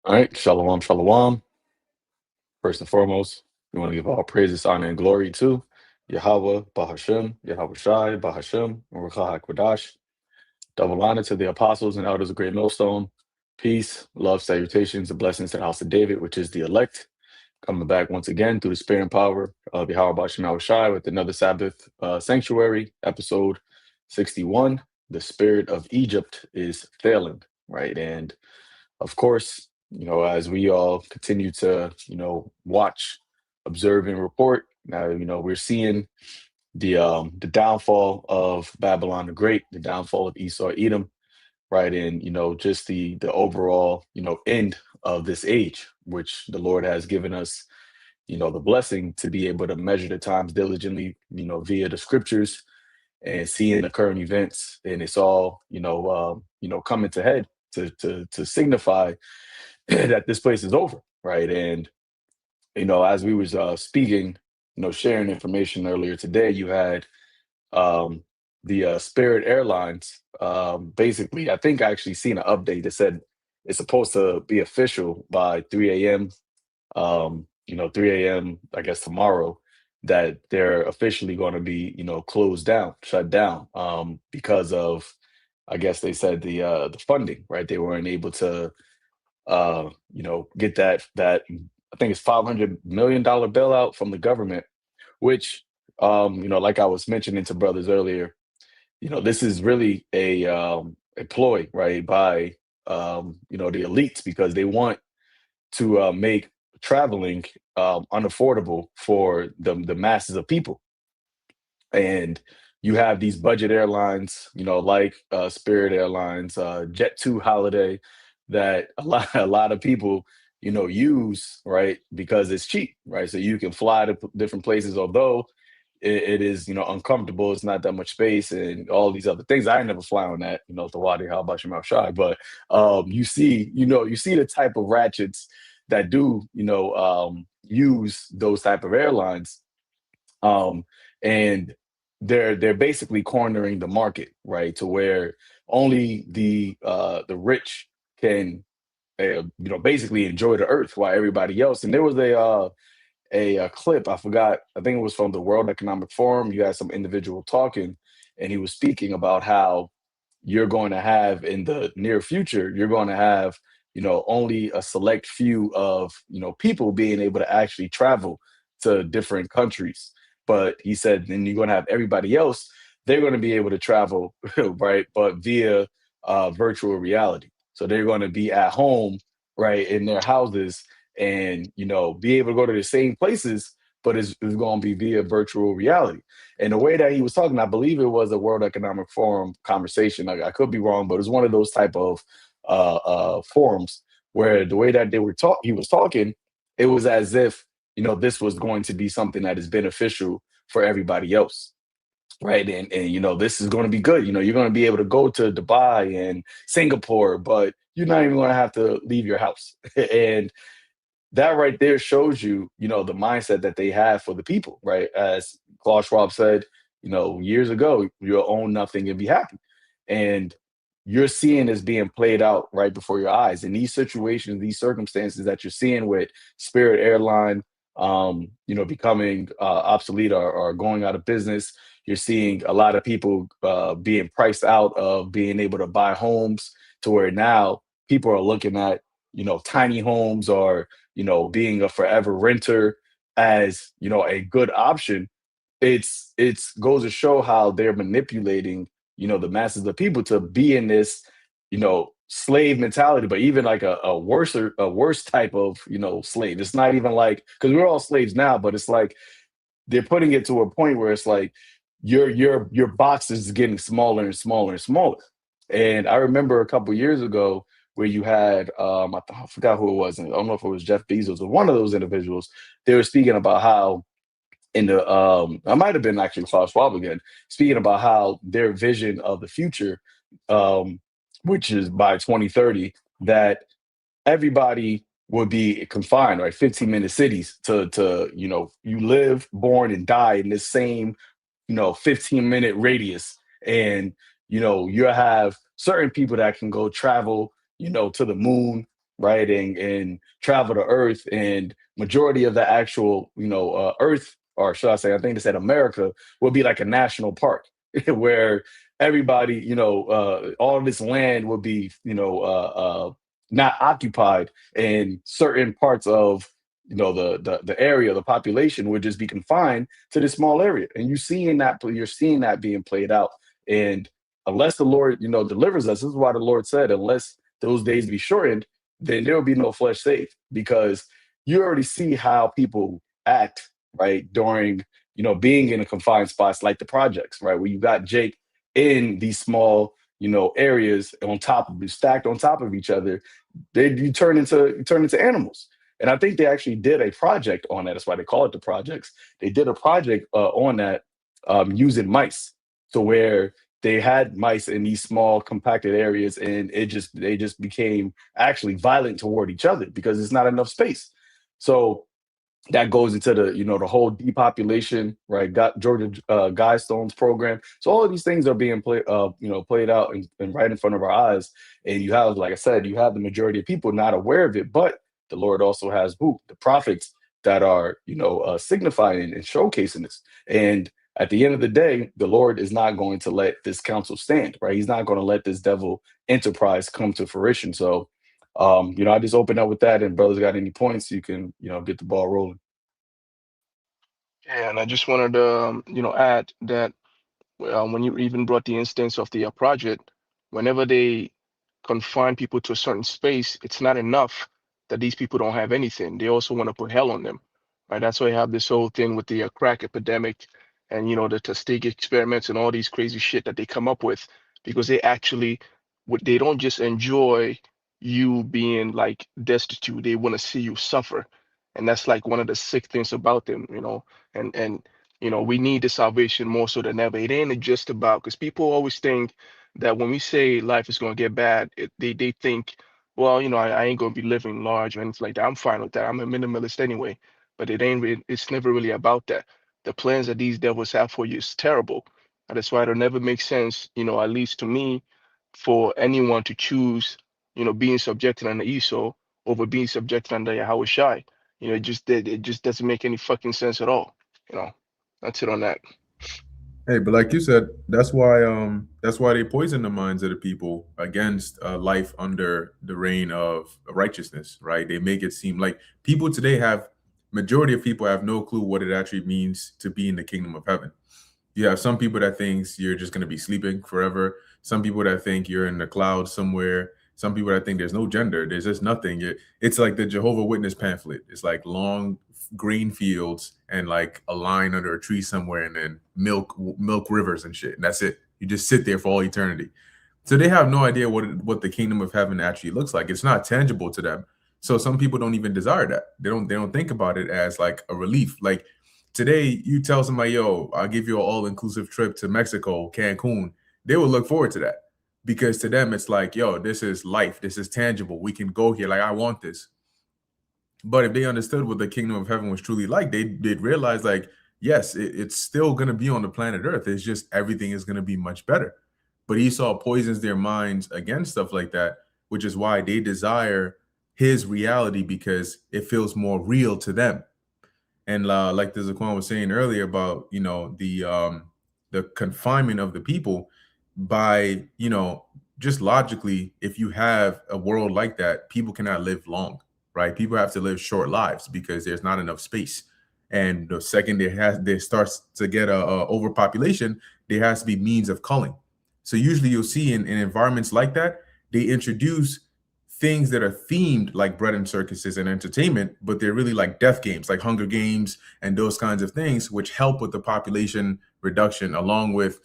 All right, shalom, shalom. First and foremost, we want to give all praises, honor, and glory to Yahweh, Bahashem, Yahweh Shai, Bahashem, and Rakah HaKodash. Double honor to the apostles and elders of Great Millstone. Peace, love, salutations, and blessings to the house of David, which is the elect. Coming back once again through the spirit and power of Yahweh Bahashem Yahweh Shai with another Sabbath sanctuary, episode 61. The spirit of Egypt is failing, right? And of course, as we all continue to, watch, observe, and report, now, we're seeing the downfall of Babylon the Great, the downfall of Esau, Edom, right, and just the overall, end of this age, which the Lord has given us, the blessing to be able to measure the times diligently, via the scriptures and seeing the current events, and it's all, coming to head to signify that this place is over, right? And as we was speaking, sharing information earlier today, you had um, the Spirit Airlines. Basically, I think I actually seen an update that said it's supposed to be official by 3 a.m. 3 a.m. I guess tomorrow, that they're officially going to be, closed down, shut down, because of, I guess they said the funding, right? They weren't able to get that I think it's $500 million bailout from the government, which like I was mentioning to brothers earlier, this is really a ploy, right, by the elites because they want to make traveling unaffordable for the masses of people. And you have these budget airlines, like Spirit Airlines, Jet2 Holiday, that a lot of people, use, right, because it's cheap, right? So you can fly to different places, although it is, uncomfortable. It's not that much space and all these other things. I ain't never fly on that, the Wadi, how about your mouth shy? But you see the type of ratchets that do, use those type of airlines, um, and they're basically cornering the market, right, to where only the rich can basically enjoy the earth while everybody else. And there was a clip, I forgot, I think it was from the World Economic Forum. You had some individual talking, and he was speaking about how you're going to have in the near future, you're going to have, only a select few of, people being able to actually travel to different countries. But he said, then you're going to have everybody else, they're going to be able to travel, right? But via virtual reality. So they're going to be at home, right, in their houses and, be able to go to the same places, but it's going to be via virtual reality. And the way that he was talking, I believe it was a World Economic Forum conversation. I could be wrong, but it's one of those type of forums where the way that he was talking, it was as if this was going to be something that is beneficial for everybody else, right? And this is going to be good. You're going to be able to go to Dubai and Singapore, but you're not even going to have to leave your house. And that right there shows you, the mindset that they have for the people, right? As Klaus Schwab said, years ago, you'll own nothing and be happy. And you're seeing this being played out right before your eyes. In these situations, these circumstances that you're seeing with Spirit Airline, becoming obsolete or going out of business, you're seeing a lot of people being priced out of being able to buy homes, to where now people are looking at, tiny homes or being a forever renter as, a good option. It's goes to show how they're manipulating, the masses of people to be in this, slave mentality, but even like a worse type of, slave. It's not even like, because we're all slaves now, but it's like they're putting it to a point where it's like your box is getting smaller and smaller and smaller. And I remember a couple years ago where you had I forgot who it was. I don't know if it was Jeff Bezos or one of those individuals. They were speaking about how in the I might have been actually Klaus Schwab again, speaking about how their vision of the future, um, which is by 2030, that everybody would be confined, right? 15-minute cities to you live, born, and die in this same 15-minute radius. And you'll have certain people that can go travel, to the moon, right, and travel the earth, and majority of the actual, earth, or should I say, I think they said America, will be like a national park where everybody, all of this land will be, not occupied, and certain parts of, the area, the population would just be confined to this small area. And you're seeing that being played out. And unless the Lord, delivers us, this is why the Lord said, unless those days be shortened, then there will be no flesh saved, because you already see how people act, right, during, being in a confined spots like the projects, right, where you got Jake in these small, areas on top of stacked on top of each other. You turn into animals. And I think they actually did a project on that. That's why they call it the projects. They did a project on that, using mice, to where they had mice in these small compacted areas, and they just became actually violent toward each other because there's not enough space. So that goes into the whole depopulation, right? Got Georgia Guidestone's program. So all of these things are being played out, and right in front of our eyes. And you have, like I said, you have the majority of people not aware of it, but the Lord also has the prophets that are, signifying and showcasing this. And at the end of the day, the Lord is not going to let this counsel stand, right? He's not going to let this devil enterprise come to fruition. So, I just open up with that, and brothers got any points, you can, get the ball rolling. Yeah, and I just wanted to, add that when you even brought the instance of the project, whenever they confine people to a certain space, it's not enough that these people don't have anything. They also want to put hell on them, right? That's why you have this whole thing with the crack epidemic and the Tuskegee experiments and all these crazy shit that they come up with, because they actually, they don't just enjoy you being like destitute. They want to see you suffer, and that's like one of the sick things about them, and we need the salvation more so than ever. It ain't just about, because people always think that when we say life is going to get bad, they think, well, I ain't going to be living large or anything like that. I'm fine with that. I'm a minimalist anyway. But it's never really about that. The plans that these devils have for you is terrible. And that's why it'll never make sense, at least to me, for anyone to choose, being subjected under Esau over being subjected under Yahweh Shai. It just doesn't make any fucking sense at all. You know, that's it on that. Hey, but like you said, that's why they poison the minds of the people against life under the reign of righteousness, right? They make it seem like people today have majority of people have no clue what it actually means to be in the kingdom of heaven. You have some people that thinks you're just going to be sleeping forever. Some people that think you're in the clouds somewhere. Some people that think there's no gender. There's just nothing. It's like the Jehovah Witness pamphlet. It's like long green fields and like a line under a tree somewhere, and then milk rivers and shit. And that's it. You just sit there for all eternity. So they have no idea what the kingdom of heaven actually looks like. It's not tangible to them. So some people don't even desire that. They don't think about it as like a relief. Like today, you tell somebody, "Yo, I'll give you an all-inclusive trip to Mexico, Cancun." They will look forward to that because to them it's like, "Yo, this is life. This is tangible. We can go here. Like I want this." But if they understood what the kingdom of heaven was truly like, they'd realize like, yes, it's still gonna be on the planet Earth. It's just everything is gonna be much better. But Esau poisons their minds against stuff like that, which is why they desire his reality because it feels more real to them. And like the Zaquan was saying earlier about the confinement of the people by just logically, if you have a world like that, people cannot live long, right? People have to live short lives because there's not enough space. And the second there starts to get a overpopulation, there has to be means of culling. So usually you'll see in environments like that, they introduce things that are themed like bread and circuses and entertainment, but they're really like death games, like Hunger Games and those kinds of things, which help with the population reduction, along with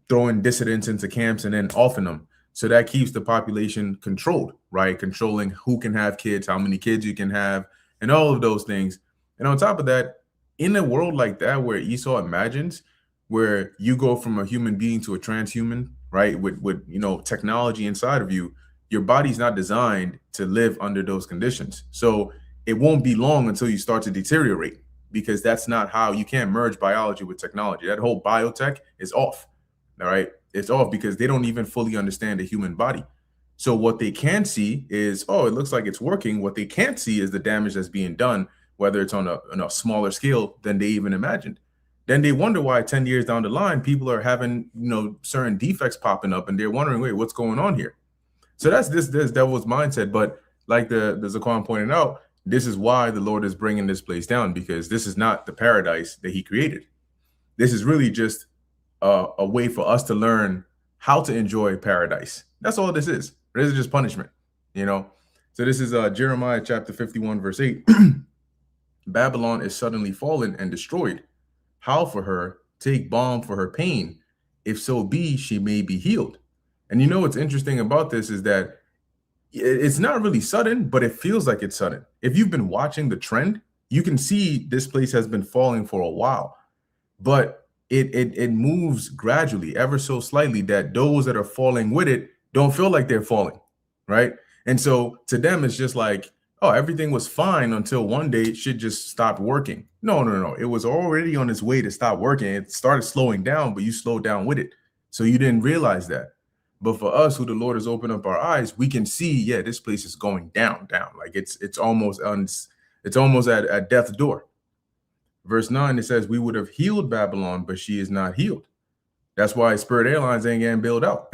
throwing dissidents into camps and then offing them. So that keeps the population controlled, right? Controlling who can have kids, how many kids you can have, and all of those things. And on top of that, in a world like that where Esau imagines, where you go from a human being to a transhuman, right? With technology inside of you, your body's not designed to live under those conditions. So it won't be long until you start to deteriorate because that's not how you can't merge biology with technology. That whole biotech is off. All right. It's off because they don't even fully understand the human body. So what they can see is, oh, it looks like it's working. What they can't see is the damage that's being done, whether it's on a smaller scale than they even imagined. Then they wonder why 10 years down the line, people are having, certain defects popping up, and they're wondering, wait, what's going on here? So that's this devil's mindset. But like the Zaquan pointed out, this is why the Lord is bringing this place down, because this is not the paradise that he created. This is really just a way for us to learn how to enjoy paradise. That's all this is. This is just punishment, So this is Jeremiah chapter 51, verse 8. Babylon is suddenly fallen and destroyed. Howl for her, take balm for her pain. If so be, she may be healed. And what's interesting about this is that it's not really sudden, but it feels like it's sudden. If you've been watching the trend, you can see this place has been falling for a while, but it moves gradually, ever so slightly, that those that are falling with it don't feel like they're falling, right? And so to them, it's just like, oh, everything was fine until one day it should just stop working. No. It was already on its way to stop working. It started slowing down, but you slowed down with it. So you didn't realize that. But for us, who the Lord has opened up our eyes, we can see, yeah, this place is going down. Like it's almost at death's door. Verse 9, it says, we would have healed Babylon, but she is not healed. That's why Spirit Airlines ain't getting bailed out.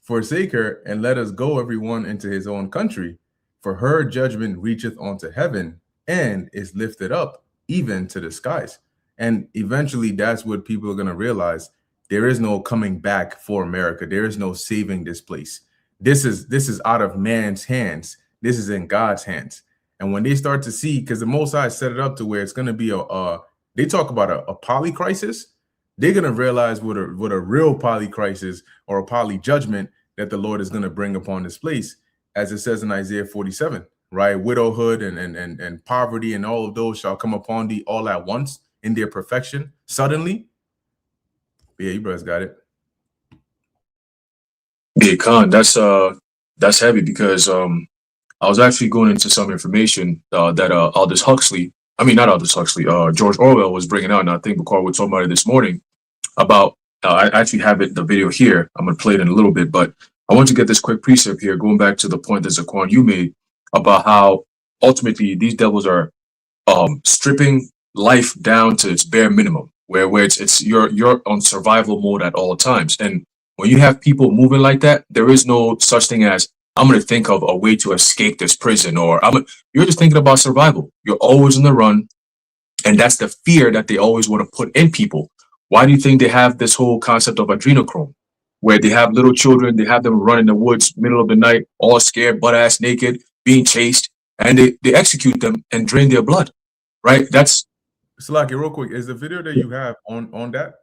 Forsake her and let us go, everyone, into his own country. For her judgment reacheth unto heaven and is lifted up even to the skies. And eventually that's what people are going to realize. There is no coming back for America. There is no saving this place. This is out of man's hands. This is in God's hands. And when they start to see, because the Most High set it up to where it's going to be they talk about a poly crisis. They're going to realize what a real poly crisis or a poly judgment that the Lord is going to bring upon this place, as it says in Isaiah 47, right? Widowhood and poverty and all of those shall come upon thee all at once in their perfection suddenly. Yeah, you brothers got it. Yeah, Khan, that's heavy, because I was actually going into some information that not Aldous Huxley, George Orwell was bringing out, and I think Bakar was talking about it this morning about. I actually have the video here. I'm gonna play it in a little bit, but I want to get this quick precept here, going back to the point that Zaquan you made about how ultimately these devils are stripping life down to its bare minimum, where you're on survival mode at all times. And when you have people moving like that, there is no such thing as, I'm going to think of a way to escape this prison, or you're just thinking about survival. You're always on the run. And that's the fear that they always want to put in people. Why do you think they have this whole concept of adrenochrome, where they have little children, they have them run in the woods, middle of the night, all scared, butt ass naked, being chased, and they execute them and drain their blood, right? That's Salaki, real quick, is the video that you have on that?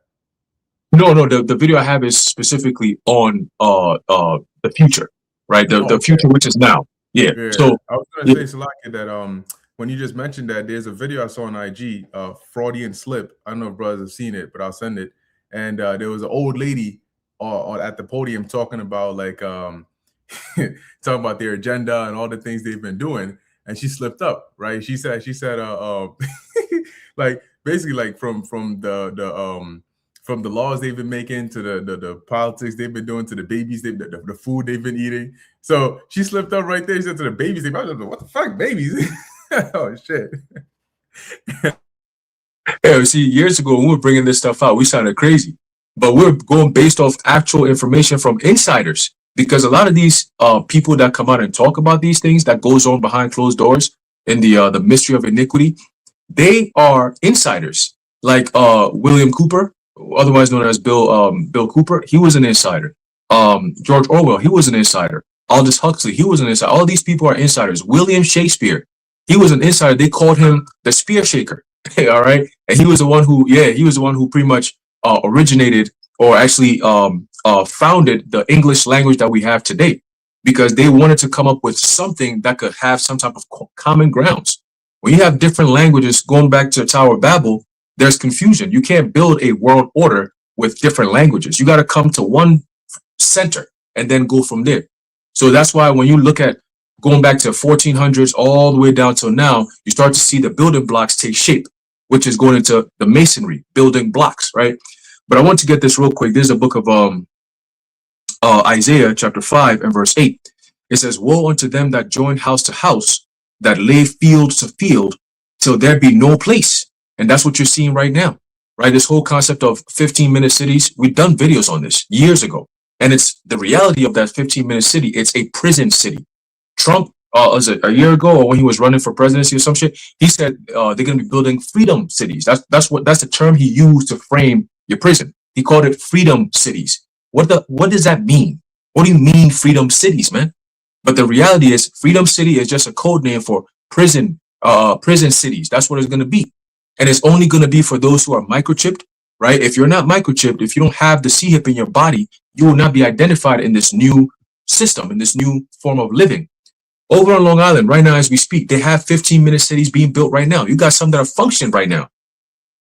No, the video I have is specifically on the future, right? The future, which is now. Yeah. So I was gonna say, Salaki, that when you just mentioned that, there's a video I saw on IG, Freudian slip. I don't know if brothers have seen it, but I'll send it. And there was an old lady at the podium talking about talking about their agenda and all the things they've been doing, and she slipped up, right? She said like basically like from the laws they've been making to the politics they've been doing to the babies, the food they've been eating. So she slipped up right there. She said to the babies, I don't know what the fuck, babies. Oh shit. Yeah, see, years ago when we were bringing this stuff out, we sounded crazy, but we're going based off actual information from insiders, because a lot of these people that come out and talk about these things that goes on behind closed doors in the mystery of iniquity, they are insiders. Like William Cooper, otherwise known as Bill Cooper, he was an insider. George Orwell, he was an insider. Aldous Huxley, he was an insider. All these people are insiders. William Shakespeare, he was an insider. They called him the spear shaker. All right, and he was the one who pretty much originated, or actually founded the English language that we have today, because they wanted to come up with something that could have some type of common grounds. When you have different languages, going back to the Tower of Babel, there's confusion. You can't build a world order with different languages. You got to come to one center and then go from there. So that's why when you look at going back to 1400s all the way down till now, you start to see the building blocks take shape, which is going into the masonry, building blocks, right? But I want to get this real quick. There's a book of Isaiah chapter 5 and verse 8. It says, woe unto them that join house to house, that lay field to field, till there be no place. And that's what you're seeing right now, right? This whole concept of 15-minute cities, we've done videos on this years ago. And it's the reality of that 15-minute city. It's a prison city. Trump, was it a year ago or when he was running for presidency or some shit, he said they're going to be building freedom cities. That's the term he used to frame your prison. He called it freedom cities. What does that mean? What do you mean freedom cities, man? But the reality is freedom city is just a code name for prison cities. That's what it's going to be. And it's only going to be for those who are microchipped, right? If you're not microchipped, if you don't have the C-hip in your body, you will not be identified in this new system, in this new form of living. Over on Long Island, right now as we speak, they have 15-minute cities being built right now. You got some that are functioning right now.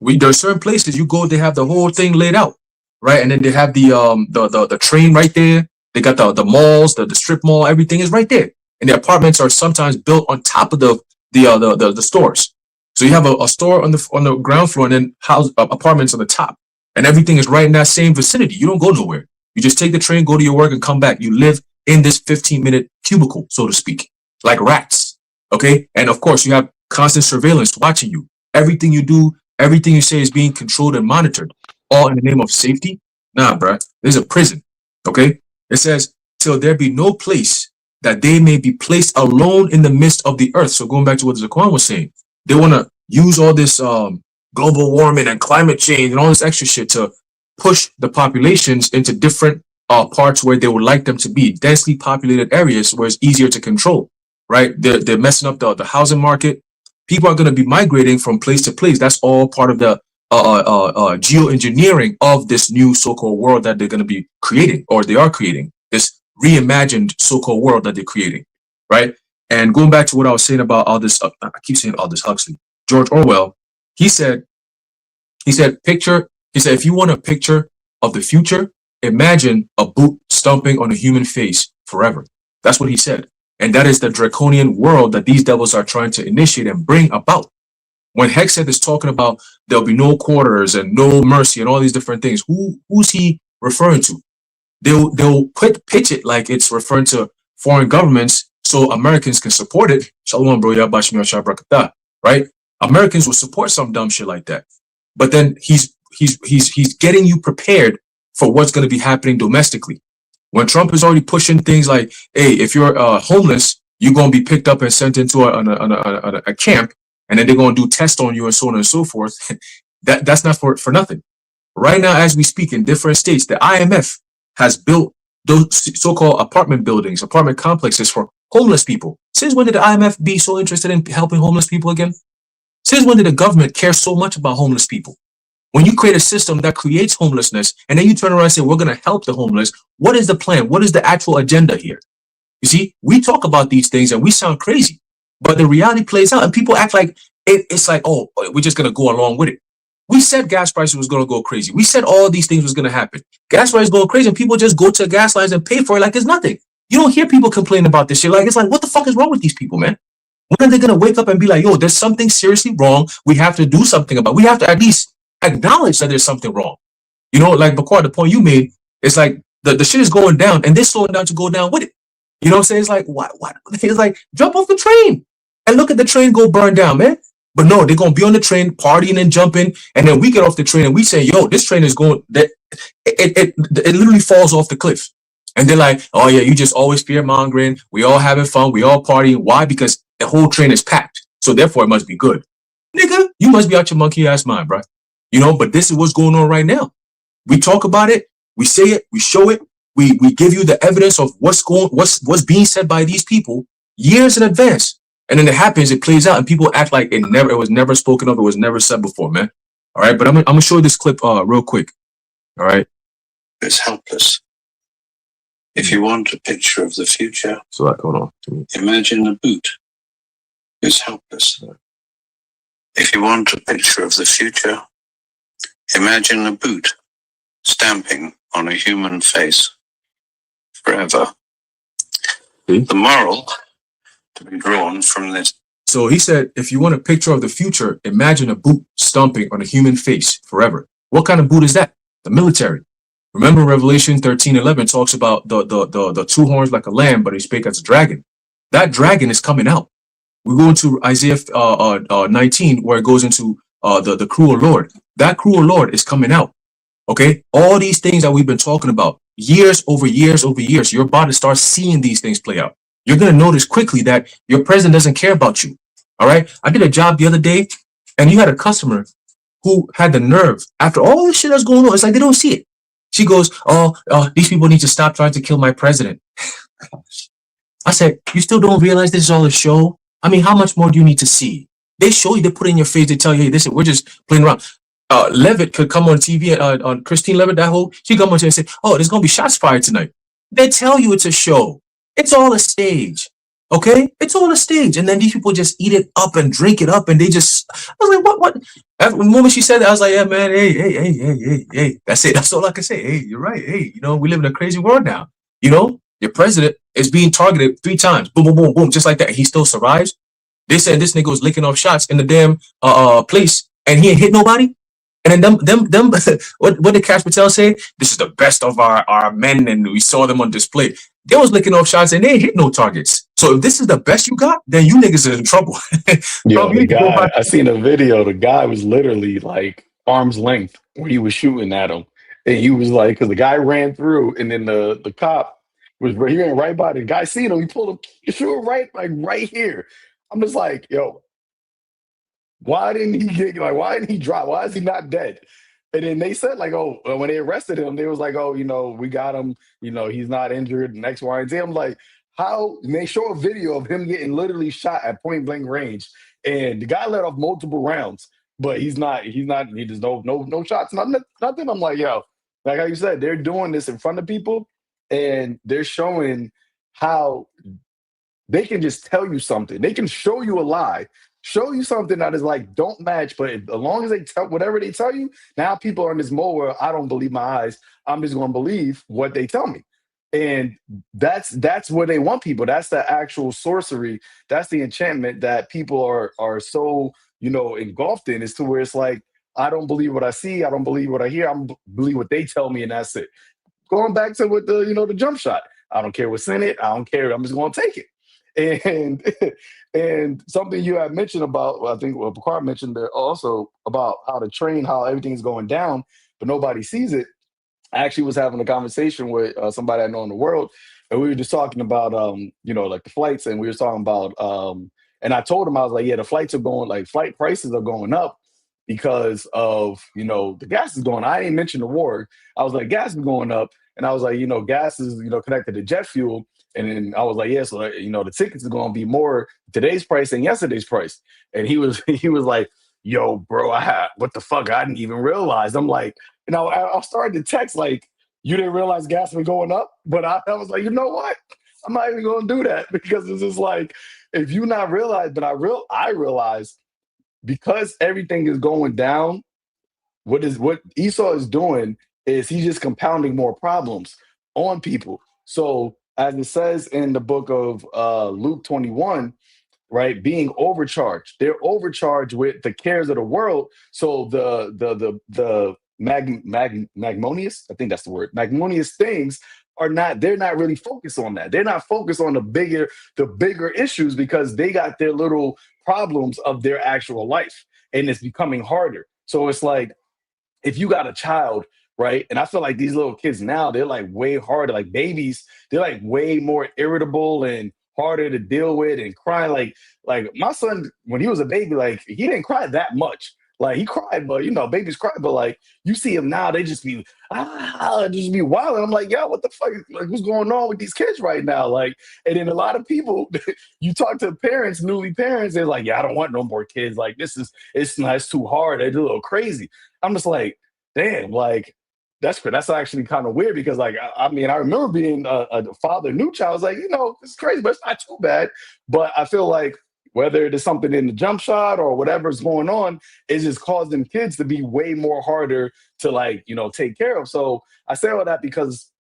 There are certain places you go, they have the whole thing laid out, right? And then they have the train right there. They got the malls, the strip mall, everything is right there. And the apartments are sometimes built on top of the stores. So you have a store on the ground floor and then apartments on the top. And everything is right in that same vicinity. You don't go nowhere. You just take the train, go to your work and come back. You live in this 15-minute cubicle, so to speak, like rats. Okay. And of course you have constant surveillance watching you. Everything you do, everything you say is being controlled and monitored, all in the name of safety. Nah, bruh, this is a prison. Okay. It says, till there be no place that they may be placed alone in the midst of the earth. So going back to what Zaquan was saying, they want to use all this global warming and climate change and all this extra shit to push the populations into different parts where they would like them to be, densely populated areas where it's easier to control, right? They're messing up the housing market. People are going to be migrating from place to place. That's all part of the geoengineering of this new so-called world that they're going to be creating, or they are creating, this reimagined so-called world that they're creating, right? And going back to what I was saying about all this, I keep saying all this Huxley, George Orwell, he said, if you want a picture of the future, imagine a boot stomping on a human face forever. That's what he said. And that is the draconian world that these devils are trying to initiate and bring about. When Hexed is talking about there'll be no quarters and no mercy and all these different things, who's he referring to? They'll pitch it like it's referring to foreign governments so Americans can support it. Shalom, bro. Right? Americans will support some dumb shit like that. But then he's getting you prepared for what's going to be happening domestically. When Trump is already pushing things like, hey, if you're homeless, you're going to be picked up and sent into a camp, and then they're going to do tests on you and so on and so forth. That's not for nothing. Right now, as we speak in different states, the IMF has built those so-called apartment buildings, apartment complexes for homeless people. Since when did the IMF be so interested in helping homeless people again? Since when did the government care so much about homeless people? When you create a system that creates homelessness and then you turn around and say, we're going to help the homeless, what is the plan? What is the actual agenda here? You see, we talk about these things and we sound crazy, but the reality plays out and people act like it's like, oh, we're just going to go along with it. We said gas prices was going to go crazy. We said all these things was going to happen. Gas prices going crazy and people just go to gas lines and pay for it like it's nothing. You don't hear people complain about this shit. Like, it's like, what the fuck is wrong with these people, man? When are they going to wake up and be like, yo, there's something seriously wrong. We have to do something about it. We have to at least acknowledge that there's something wrong. You know, like Bakar, the point you made, it's like the shit is going down and they're slowing down to go down with it. You know what I'm saying? It's like, what? It's like, jump off the train and look at the train go burn down, man. But no, they're going to be on the train, partying and jumping. And then we get off the train and we say, yo, this train is going, it literally falls off the cliff. And they're like, oh yeah, you just always fear mongering. We all having fun. We all partying. Why? Because the whole train is packed. So therefore it must be good. Nigga, you must be out your monkey ass mind, bro. You know, but this is what's going on right now. We talk about it. We say it. We show it. We give you the evidence of what's being said by these people years in advance. And then it happens, it plays out, and people act like it was never spoken of, it was never said before, man. All right, but I'm gonna show you this clip real quick. All right. It's helpless. If you want a picture of the future, So like, hold on. imagine a boot. It's helpless. If you want a picture of the future, imagine a boot stamping on a human face forever. See? The moral to be drawn from this. So he said, if you want a picture of the future, imagine a boot stomping on a human face forever. What kind of boot is that? The military. Remember Revelation 13:11 talks about the two horns like a lamb, but he spake as a dragon. That dragon is coming out. We go into Isaiah 19, where it goes into the cruel Lord. That cruel Lord is coming out. Okay, all these things that we've been talking about years over years over years, you're about to start seeing these things play out. You're going to notice quickly that your president doesn't care about you. All right, I did a job the other day, and you had a customer who had the nerve, after all this shit that's going on, it's like they don't see it. She goes, "Oh, these people need to stop trying to kill my president." I said, "You still don't realize this is all a show? I mean, how much more do you need to see? They show you, they put it in your face, they tell you, hey, listen, we're just playing around." Levitt could come on TV, on Christine Levitt, that whole, she come on TV and say, "Oh, there's going to be shots fired tonight." They tell you it's a show. It's all a stage. Okay? It's all a stage. And then these people just eat it up and drink it up. And they just, I was like, what? The moment she said that, I was like, yeah, man, hey. That's it. That's all I can say. Hey, you're right. Hey, we live in a crazy world now. Your president is being targeted 3 times. Boom, boom, boom, boom, just like that. He still survives. They said this nigga was licking off shots in the damn place, and he ain't hit nobody. And then them what did Cash Patel say? This is the best of our men, and we saw them on display. They was licking off shots and they ain't hit no targets. So if this is the best you got, then you niggas are in trouble. Yo, the guy, I seen a video. The guy was literally like arm's length when he was shooting at him. And he was like, because the guy ran through, and then the cop he ran right by the guy, seen him, he pulled him, he threw him right here. I'm just like, yo, why didn't he drop? Why is he not dead? And then they said, like, oh, when they arrested him, they was like, oh, we got him, he's not injured, and X, Y, and Z. I'm like, how? And they show a video of him getting literally shot at point blank range, and the guy let off multiple rounds, but he does no shots, nothing. I'm like, yo, like how you said, they're doing this in front of people, and they're showing how they can just tell you something. They can show you a lie, show you something that is like don't match, but as long as they tell whatever they tell you, now people are in this mode where I don't believe my eyes. I'm just going to believe what they tell me, and that's where they want people. That's the actual sorcery. That's the enchantment that people are so engulfed in. Is to where it's like I don't believe what I see. I don't believe what I hear. believe what they tell me, and that's it. Going back to what the jump shot. I don't care what's in it. I don't care. I'm just going to take it. And and something you had mentioned about, I think what Picard mentioned there also about how to train, how everything's going down, but nobody sees it. I actually was having a conversation with somebody I know in the world, and we were just talking about like the flights, and we were talking about and I told him, I was like, yeah, the flights are going, like flight prices are going up because of the gas is going. I didn't mention the war. I was like, gas is going up, and I was like, gas is connected to jet fuel. And then I was like, yeah, so the tickets are going to be more today's price than yesterday's price. And he was like, yo, bro, what the fuck? I didn't even realize. I'm like, I started to text like, you didn't realize gas was going up, but I was like, you know what? I'm not even going to do that because it's just like, if you not realize, but I realize because everything is going down. What Esau is doing is he's just compounding more problems on people. So as it says in the book of Luke 21, right, being overcharged, they're overcharged with the cares of the world. So the magnanimous, I think that's the word, magnanimous things they're not really focused on that. They're not focused on the bigger issues because they got their little problems of their actual life, and it's becoming harder. So it's like, if you got a child, right? And I feel like these little kids now, they're like way harder, like babies, they're like way more irritable and harder to deal with and crying. Like my son, when he was a baby, like he didn't cry that much. Like he cried, but babies cry, but like you see them now, they just be wild. And I'm like, yo, what the fuck? Like, what's going on with these kids right now? Like, and then a lot of people, you talk to parents, newly parents, they're like, yeah, I don't want no more kids. Like, it's too hard. They're a little crazy. I'm just like, damn, like that's actually kind of weird because like I mean I remember being a father, new child. I was like, it's crazy, but it's not too bad. But I feel like whether there's something in the jump shot or whatever's going on, it's just causing kids to be way more harder to like take care of. So I say all that because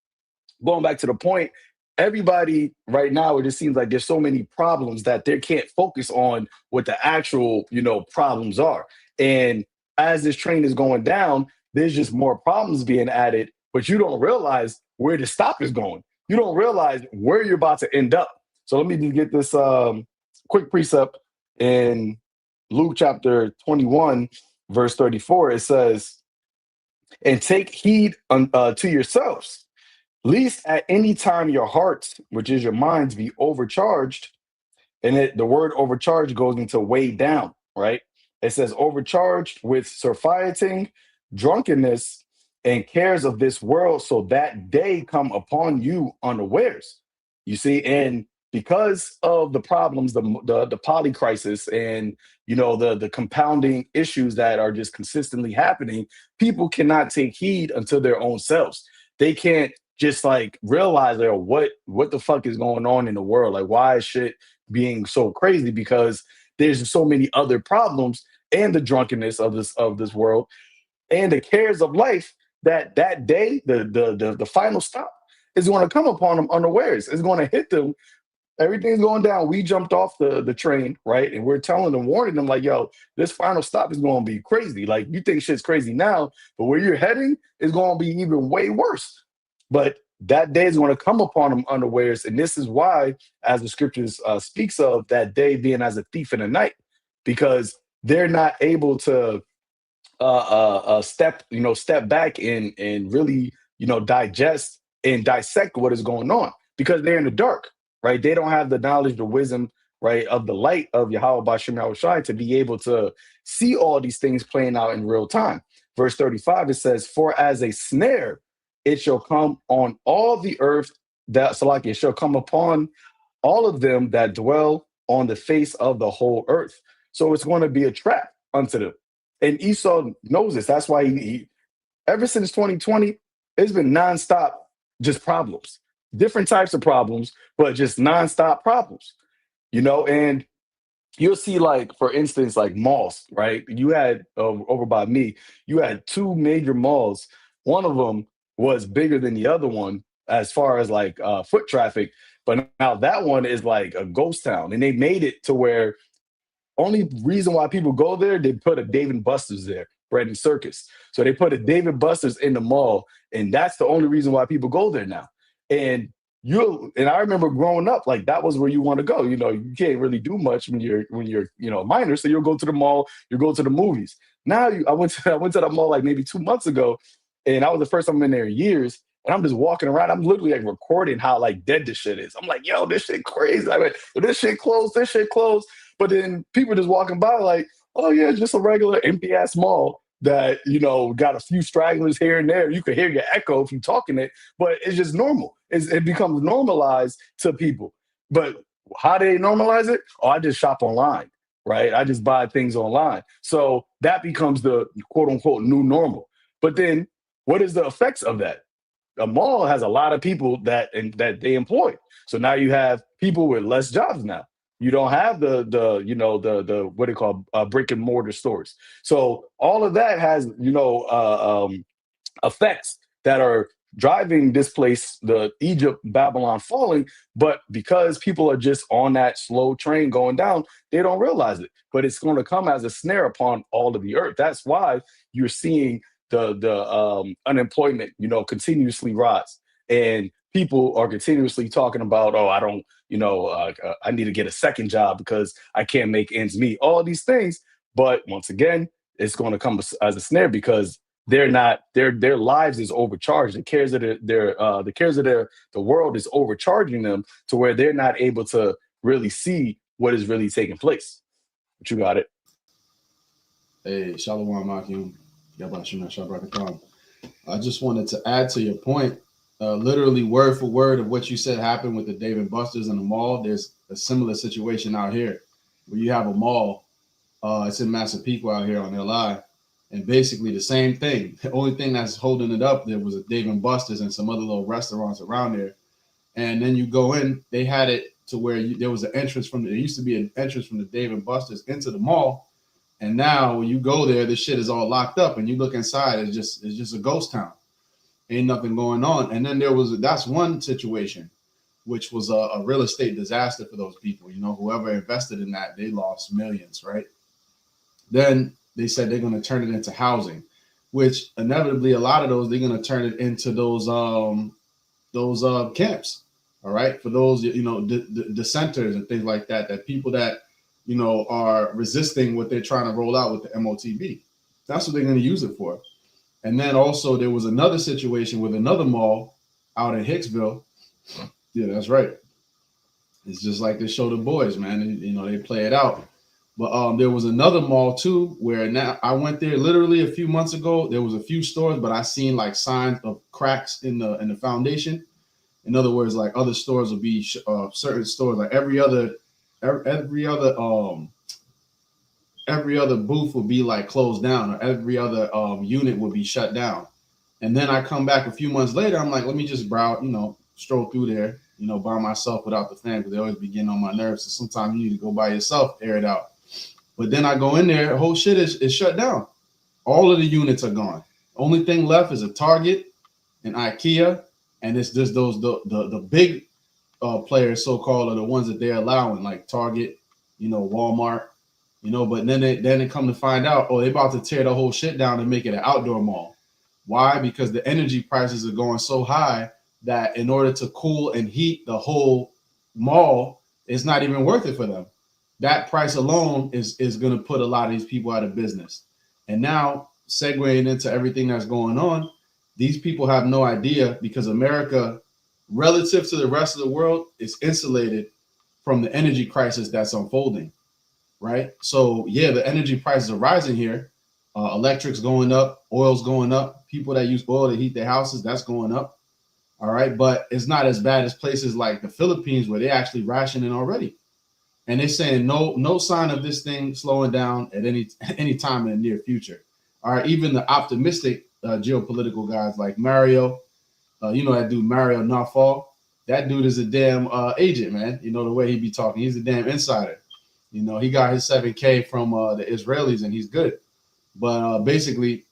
going back to the point, everybody right now, it just seems like there's so many problems that they can't focus on what the actual problems are. And as this train is going down, there's just more problems being added but you don't realize where the stop is going. You don't realize where you're about to end up. So let me just get this quick precept in Luke chapter 21, verse 34. It says, and take heed to yourselves, lest at any time your hearts, which is your minds, be overcharged. And the word overcharged goes into weighed down, right? It says overcharged with surfeiting, drunkenness, and cares of this world, so that day come upon you unawares. You see, and because of the problems, the poly crisis, and the compounding issues that are just consistently happening, people cannot take heed unto their own selves. They can't just like realize like what the fuck is going on in the world. Like, why is shit being so crazy? Because there's so many other problems and the drunkenness of this world and the cares of life that day, the final stop is going to come upon them unawares. It's going to hit them. Everything's going down. We jumped off the train, right? And we're telling them, warning them, like, yo, this final stop is going to be crazy. Like, you think shit's crazy now, but where you're heading is going to be even way worse. But that day is going to come upon them unawares. And this is why, as the scriptures speaks of, that day being as a thief in the night, because they're not able to step back and really, digest and dissect what is going on, because they're in the dark, right? They don't have the knowledge, the wisdom, right, of the light of Yahweh Bashem Yahushai to be able to see all these things playing out in real time. Verse 35, it says, for as a snare, it shall come on all the earth, that Salaki, it shall come upon all of them that dwell on the face of the whole earth. So it's going to be a trap unto them. And Esau knows this. That's why he ever since 2020, it's been nonstop just problems, different types of problems, but just nonstop problems, and you'll see, like, for instance, like malls, right? You had over by me, you had two major malls. One of them was bigger than the other one as far as like foot traffic, but now that one is like a ghost town, and they made it to where only reason why people go there, they put a Dave and Buster's there, Bread and Circus. So they put a Dave and Buster's in the mall, and that's the only reason why people go there now. And I remember growing up, like, that was where you want to go. You can't really do much when you're a minor, so you'll go to the mall, you go to the movies. Now I went to the mall like maybe 2 months ago, and that was the first time I'm in there in years. And I'm just walking around. I'm literally like recording how like dead this shit is. I'm like, yo, this shit crazy. I mean, this shit closed. This shit closed. But then people just walking by like, oh yeah, just a regular empty ass mall that, got a few stragglers here and there. You could hear your echo if you're talking it, but it's just normal. It becomes normalized to people. But how do they normalize it? Oh, I just shop online, right? I just buy things online. So that becomes the quote unquote new normal. But then what is the effects of that? A mall has a lot of people that they employ. So now you have people with less jobs now. You don't have the what they call brick and mortar stores. So all of that has effects that are driving this place, the Egypt, Babylon falling. But because people are just on that slow train going down, they don't realize it. But it's going to come as a snare upon all of the earth. That's why you're seeing the unemployment, continuously rise, and people are continuously talking about, oh, I don't, I need to get a second job because I can't make ends meet. All these things, but once again, it's going to come as a snare because they're not their lives is overcharged. The cares of the world is overcharging them to where they're not able to really see what is really taking place. But you got it. Hey, Shalom Makim. I just wanted to add to your point, literally word for word of what you said happened with the Dave and Buster's in the mall. There's a similar situation out here where you have a mall. It's in Massapequa out here on LI. And basically the same thing. The only thing that's holding it up there was a Dave and Buster's and some other little restaurants around there. And then you go in, they had it to where there was an entrance there used to be an entrance from the Dave and Buster's into the mall. And now when you go there, this shit is all locked up, and you look inside, it's just a ghost town. Ain't nothing going on. And then that's one situation, which was a real estate disaster for those people. Whoever invested in that, they lost millions, right? Then they said they're going to turn it into housing. which inevitably a lot of those they're gonna turn it into those camps. All right, for those dissenters and things like that, that people that are resisting what they're trying to roll out with the MOTB. That's what they're going to use it for. And then also there was another situation with another mall out in Hicksville. Yeah, that's right. It's just like they show the boys, man. They play it out. But there was another mall too, where now I went there literally a few months ago. There was a few stores, but I seen like signs of cracks in the foundation. In other words, like other stores will be certain stores, like every other booth will be like closed down, or every other unit will be shut down. And then I come back a few months later, I'm like, let me just browse, stroll through there, by myself without the fan, because they always be getting on my nerves. So sometimes you need to go by yourself, air it out. But then I go in there, the whole shit is shut down. All of the units are gone. Only thing left is a Target, an IKEA, and it's just the big players, so-called, are the ones that they're allowing, like Target, Walmart, but then they come to find out, oh, they're about to tear the whole shit down and make it an outdoor mall. Why? Because the energy prices are going so high that in order to cool and heat the whole mall, it's not even worth it for them. That price alone is going to put a lot of these people out of business. And now, segueing into everything that's going on, these people have no idea, because America, relative to the rest of the world, is insulated from the energy crisis that's unfolding, right? So yeah, the energy prices are rising here. Electric's going up, oil's going up. People that use oil to heat their houses, that's going up. All right, but it's not as bad as places like the Philippines, where they're actually rationing already. And they're saying no sign of this thing slowing down at any time in the near future. All right, even the optimistic geopolitical guys like Mario, that dude Mario Nawfal, that dude is a damn agent, man. The way he be talking, he's a damn insider. He got his 7K from the Israelis, and he's good. But basically,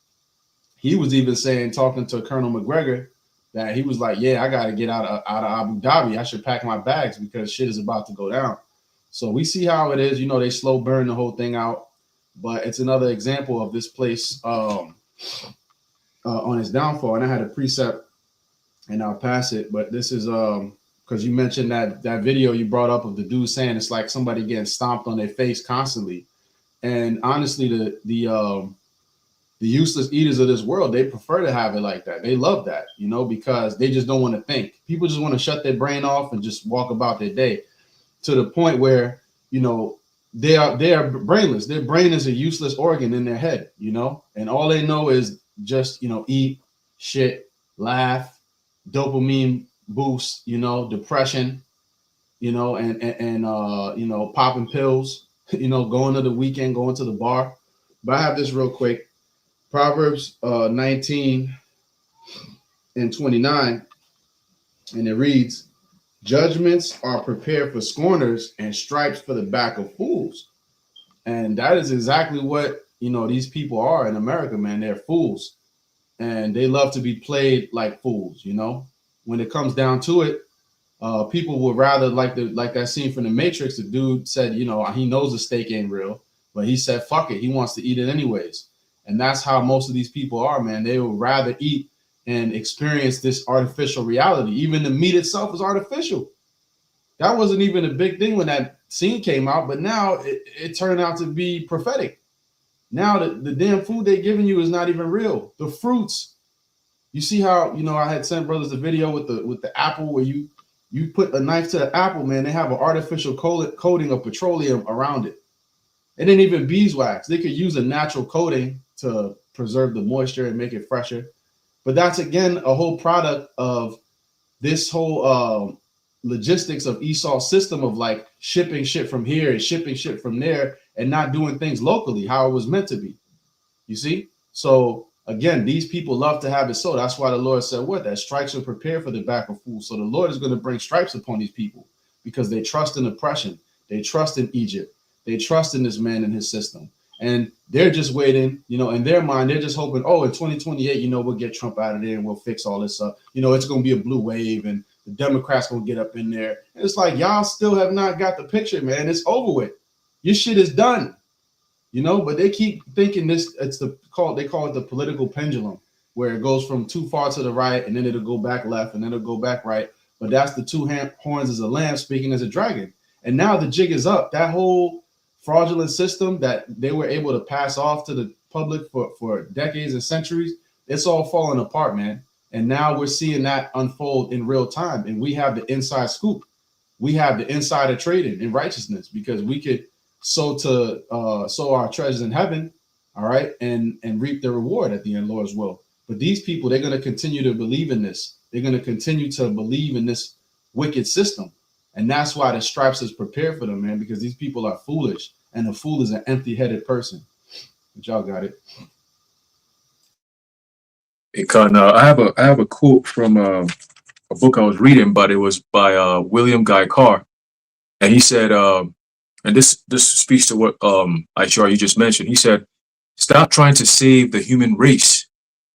he was even saying, talking to Colonel McGregor, that he was like, yeah, I got to get out of Abu Dhabi. I should pack my bags because shit is about to go down. So we see how it is. They slow burn the whole thing out. But it's another example of this place on its downfall. And I had a precept, and I'll pass it. But this is because you mentioned that video you brought up of the dude saying it's like somebody getting stomped on their face constantly. And honestly, the useless eaters of this world, they prefer to have it like that. They love that, because they just don't want to think. People just want to shut their brain off and just walk about their day, to the point where, they are brainless. Their brain is a useless organ in their head, and all they know is just, eat, shit, laugh, dopamine boost, depression, and popping pills, going to the weekend, going to the bar. But I have this real quick. Proverbs 19 and 29, and it reads, judgments are prepared for scorners, and stripes for the back of fools. And that is exactly what these people are in America, man. They're fools, and they love to be played like fools. When it comes down to it, people would rather, like that scene from The Matrix. The dude said, he knows the steak ain't real, but he said, fuck it, he wants to eat it anyways. And that's how most of these people are, man. They would rather eat and experience this artificial reality. Even the meat itself is artificial. That wasn't even a big thing when that scene came out, but now it turned out to be prophetic. Now the damn food they're giving you is not even real. The fruits. You see how, I had sent brothers a video with the apple, where you put a knife to the apple, man. They have an artificial coating of petroleum around it. And then even beeswax. They could use a natural coating to preserve the moisture and make it fresher. But that's, again, a whole product of this whole logistics of Esau's system of like shipping shit from here and shipping shit from there, and not doing things locally how it was meant to be. You see? So again, these people love to have it so. That's why the Lord said that stripes are prepared for the back of fools. So the Lord is going to bring stripes upon these people, because they trust in oppression. They trust in Egypt. They trust in this man and his system. And they're just waiting, in their mind, they're just hoping, in 2028, we'll get Trump out of there and we'll fix all this up. It's going to be a blue wave and the Democrats going to get up in there. And it's like, y'all still have not got the picture, man. It's over with. Your shit is done. you know. But they keep thinking this. They call it the political pendulum, where it goes from too far to the right and then it'll go back left and then it'll go back right. But that's the horns as a lamb speaking as a dragon. And now the jig is up. That whole fraudulent system that they were able to pass off to the public for decades and centuries, it's all falling apart, man. And now we're seeing that unfold in real time. And we have the inside scoop. We have the insider trading in righteousness, because we could sow our treasures in heaven, all right, and reap the reward at the end, Lord's will. But these people, they're going to continue to believe in this. They're going to continue to believe in this wicked system. And that's why the stripes is prepared for them, man, because these people are foolish. And a fool is an empty-headed person. But y'all got it. I have a quote from a book I was reading, but it was by William Guy Carr, and he said, and this speaks to what you just mentioned. He said, "Stop trying to save the human race.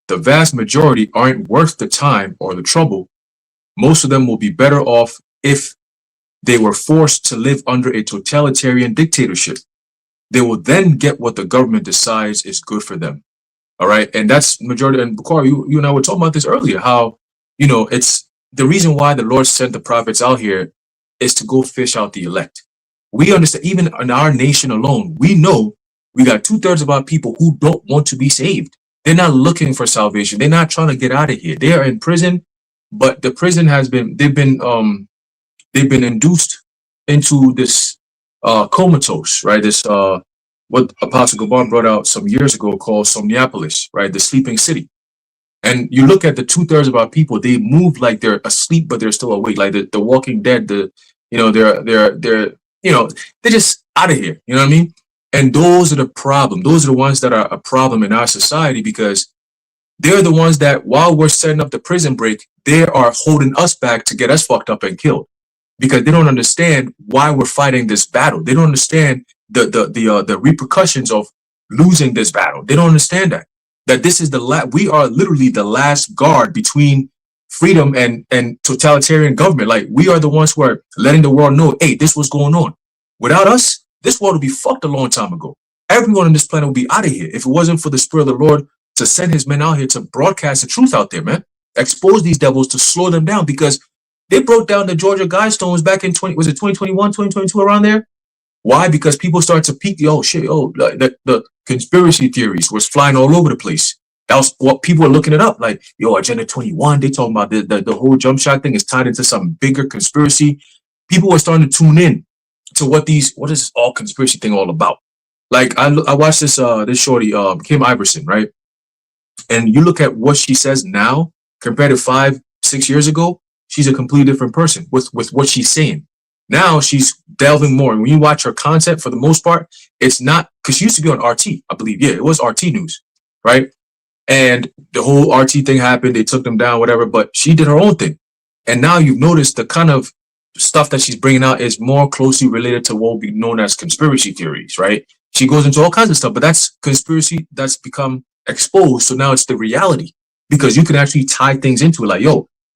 The vast majority aren't worth the time or the trouble. Most of them will be better off if they were forced to live under a totalitarian dictatorship. They will then get what the government decides is good for them." All right. And that's majority. And Bakar, you and I were talking about this earlier, how, it's the reason why the Lord sent the prophets out here is to go fish out the elect. We understand, even in our nation alone, we know we got 2/3 of our people who don't want to be saved. They're not looking for salvation. They're not trying to get out of here. They are in prison, but the prison they've been induced into this comatose, right? This what Apostle Gabar brought out some years ago called Somniapolis, right? The sleeping city. And you look at the 2/3 of our people, they move like they're asleep, but they're still awake. Like the Walking Dead, they're just out of here. You know what I mean? And those are the problem. Those are the ones that are a problem in our society, because they're the ones that, while we're setting up the prison break, they are holding us back to get us fucked up and killed, because they don't understand why we're fighting this battle. They don't understand the repercussions of losing this battle. They don't understand that this is we are literally the last guard between freedom and totalitarian government. Like, we are the ones who are letting the world know, hey, this was going on. Without us, this world would be fucked a long time ago. Everyone on this planet would be out of here if it wasn't for the Spirit of the Lord to send his men out here to broadcast the truth out there, man. Expose these devils, to slow them down, because they broke down the Georgia Guidestones back in 2021, 2022, around there. Why? Because people started to peek, the conspiracy theories was flying all over the place. That was what people were looking it up. Like, Agenda 21, they talking about the whole jump shot thing is tied into some bigger conspiracy. People were starting to tune in to what is this all conspiracy thing all about? Like, I watched this shorty, Kim Iverson, right? And you look at what she says now compared to 5-6 years ago, she's a completely different person with what she's saying. Now she's delving more. And when you watch her content, for the most part, it's not, because she used to be on RT, I believe. Yeah, it was RT News, right? And the whole RT thing happened. They took them down, whatever. But she did her own thing. And now you've noticed the kind of stuff that she's bringing out is more closely related to what will be known as conspiracy theories, right? She goes into all kinds of stuff, but that's conspiracy that's become exposed. So now it's the reality, because you can actually tie things into it. Like,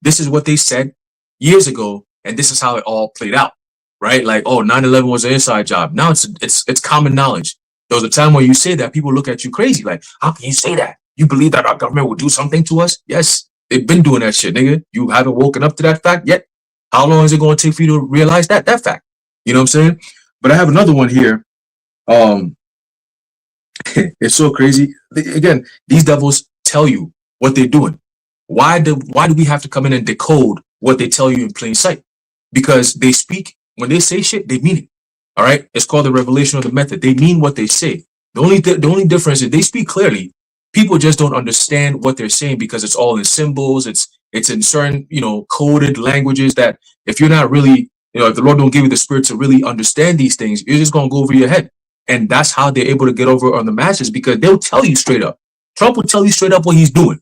this is what they said years ago, and this is how it all played out, right? Like, 9/11 was an inside job. Now it's common knowledge. There was a time where you say that, people look at you crazy. Like, how can you say that? You believe that our government will do something to us? Yes, they've been doing that shit, nigga. You haven't woken up to that fact yet? How long is it going to take for you to realize that fact? You know what I'm saying? But I have another one here. It's so crazy. Again, these devils tell you what they're doing. Why do we have to come in and decode what they tell you in plain sight? Because they speak, when they say shit, they mean it. All right? It's called the revelation of the method. They mean what they say. The only difference is they speak clearly. People just don't understand what they're saying, because it's all in symbols. It's in certain, coded languages that, if you're not really, if the Lord don't give you the spirit to really understand these things, you're just going to go over your head. And that's how they're able to get over on the masses, because they'll tell you straight up. Trump will tell you straight up what he's doing,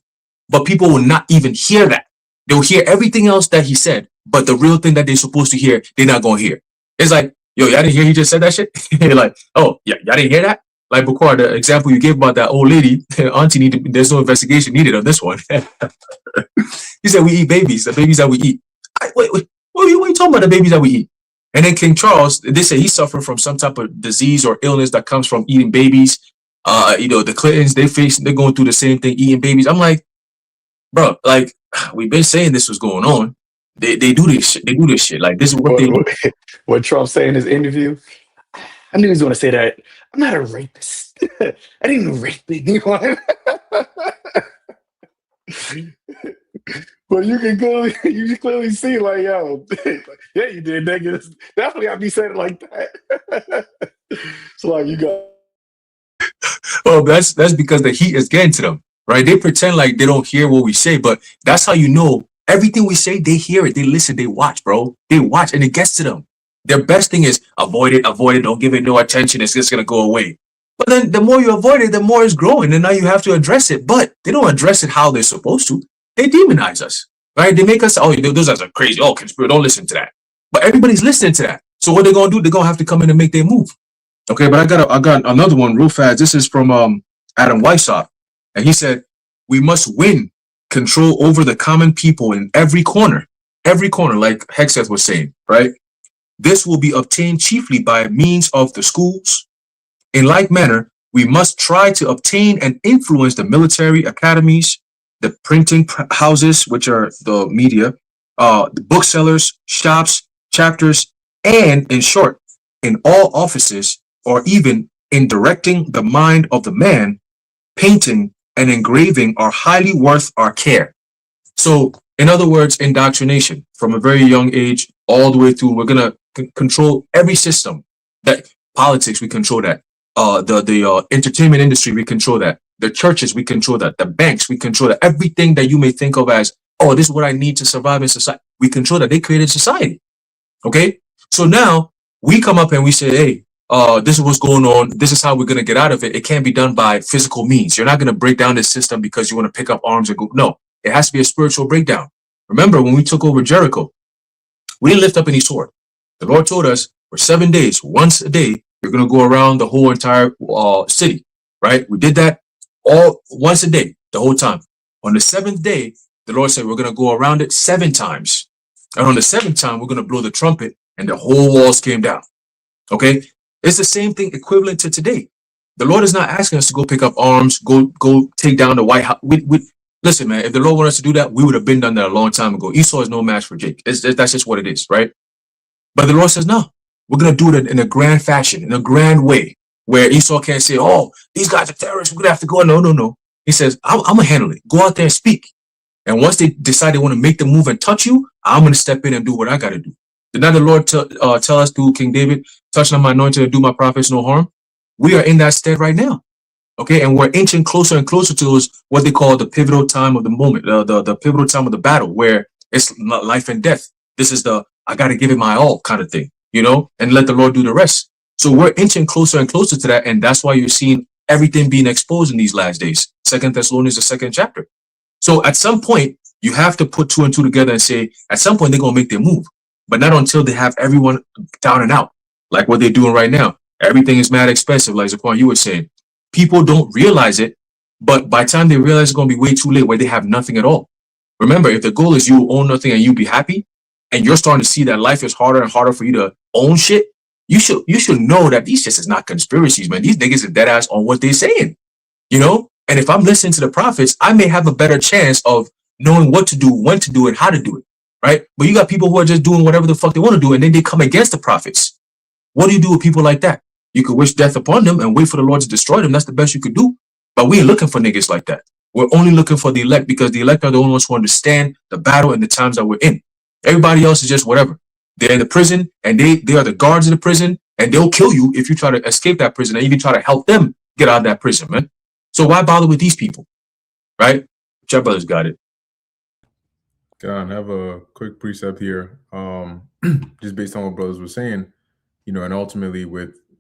but people will not even hear that. They'll hear everything else that he said, but the real thing that they're supposed to hear, they're not going to hear. It's like, y'all didn't hear he just said that shit? You're like, oh, yeah, y'all didn't hear that? Like, Bakar, the example you gave about that old lady, auntie there's no investigation needed on this one. He said, we eat babies, the babies that we eat. Wait, what are you talking about, the babies that we eat? And then King Charles, they say he suffered from some type of disease or illness that comes from eating babies. The Clintons, they're going through the same thing, eating babies. I'm like, bro, like we've been saying this was going on. They do this shit. They do this shit. Like this is what they do. What Trump said in his interview, I knew he was going to say that. I'm not a rapist. I didn't even rape anyone. But you can clearly see, like, yo, yeah, you did, nigga. Definitely, I'd be saying it like that. So, like, you got. Well, that's because the heat is getting to them, right? They pretend like they don't hear what we say, but that's how you know everything we say. They hear it, they listen, they watch, bro. They watch, and it gets to them. Their best thing is avoid it, don't give it no attention. It's just gonna go away. But then the more you avoid it, the more it's growing, and now you have to address it. But they don't address it how they're supposed to. They demonize us, right? They make us, oh, those guys are crazy. Oh, conspiracy, don't listen to that. But everybody's listening to that. So what they're gonna do? They're gonna have to come in and make their move. Okay, but I got another one real fast. This is from Adam Weishaupt, and he said, "We must win control over the common people in every corner, like Hexeth was saying, right? This will be obtained chiefly by means of the schools. In like manner, we must try to obtain and influence the military academies, the printing houses, which are the media, the booksellers, shops, chapters, and in short, in all offices, or even in directing the mind of the man, painting and engraving are highly worth our care." So, in other words, indoctrination from a very young age all the way through. We're gonna control every system. That politics, we control that. The entertainment industry, we control that. The churches, we control that. The banks, we control that. Everything that you may think of as, oh, this is what I need to survive in society, we control that. They created society. Okay, so now we come up and we say, hey, this is what's going on. This is how we're going to get out of it. It can't be done by physical means. You're not going to break down this system because you want to pick up arms and go. No, it has to be a spiritual breakdown. Remember, when we took over Jericho, we didn't lift up any sword. The Lord told us for 7 days, once a day, you're going to go around the whole entire city, right? We did that all once a day, the whole time. On the seventh day, the Lord said, we're going to go around it 7 times. And on the 7th time, we're going to blow the trumpet and the whole walls came down. Okay. It's the same thing equivalent to today. The Lord is not asking us to go pick up arms, go take down the White House. Listen, man, if the Lord wanted us to do that, we would have been done that a long time ago. Esau is no match for Jake. That's just what it is, right? But the Lord says, no, we're going to do it in a grand fashion, in a grand way, where Esau can't say, oh, these guys are terrorists. We're going to have to go. No. He says, I'm going to handle it. Go out there and speak. And once they decide they want to make the move and touch you, I'm going to step in and do what I got to do. Did not the Lord tell us through King David, touch on my anointed and do my prophets no harm? We are in that stead right now. Okay, and we're inching closer and closer to what they call the pivotal time of the moment, the pivotal time of the battle, where it's life and death. This is I got to give it my all kind of thing, and let the Lord do the rest. So we're inching closer and closer to that, and that's why you're seeing everything being exposed in these last days. 2 Thessalonians, the 2nd chapter. So at some point, you have to put 2 and 2 together and say, at some point, they're going to make their move, but not until they have everyone down and out, like what they're doing right now. Everything is mad expensive, like Zaquan, you were saying. People don't realize it, but by the time they realize, it's going to be way too late where they have nothing at all. Remember, if the goal is you own nothing and you be happy, and you're starting to see that life is harder and harder for you to own shit, you should know that these just is not conspiracies, man. These niggas are dead ass on what they're saying, And if I'm listening to the prophets, I may have a better chance of knowing what to do, when to do it, how to do it, right? But you got people who are just doing whatever the fuck they want to do, and then they come against the prophets. What do you do with people like that? You could wish death upon them and wait for the Lord to destroy them. That's the best you could do. But we ain't looking for niggas like that. We're only looking for the elect, because the elect are the only ones who understand the battle and the times that we're in. Everybody else is just whatever. They're in the prison, and they are the guards of the prison, and they'll kill you if you try to escape that prison and even try to help them get out of that prison, man. So why bother with these people, right? Your brothers got it. God, I have a quick precept here, just based on what brothers were saying, and ultimately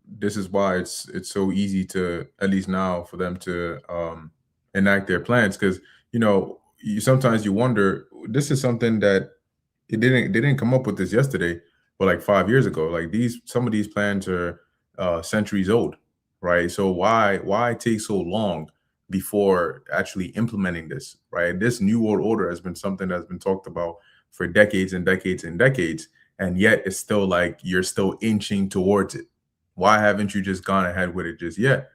this is why it's so easy to, at least now, for them to enact their plans, because sometimes you wonder, this is something that they didn't come up with this yesterday, but like 5 years ago. Like some of these plans are centuries old, right? So why take so long before actually implementing this, right? This new world order has been something that's been talked about for decades and decades and decades, and yet it's still like you're still inching towards it. Why haven't you just gone ahead with it just yet?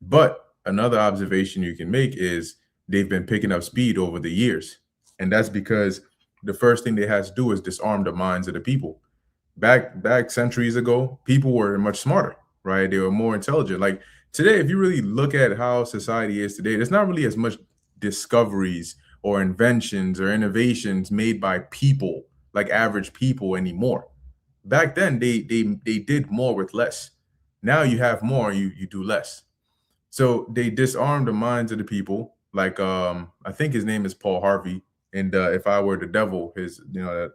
But another observation you can make is they've been picking up speed over the years. And that's because the first thing they had to do is disarm the minds of the people. Back centuries ago, people were much smarter, right? They were more intelligent. Like today, if you really look at how society is today, there's not really as much discoveries or inventions or innovations made by people, like average people anymore. Back then, they did more with less. Now you have more, you do less. So they disarmed the minds of the people. Like I think his name is Paul Harvey. And If I Were the Devil, his that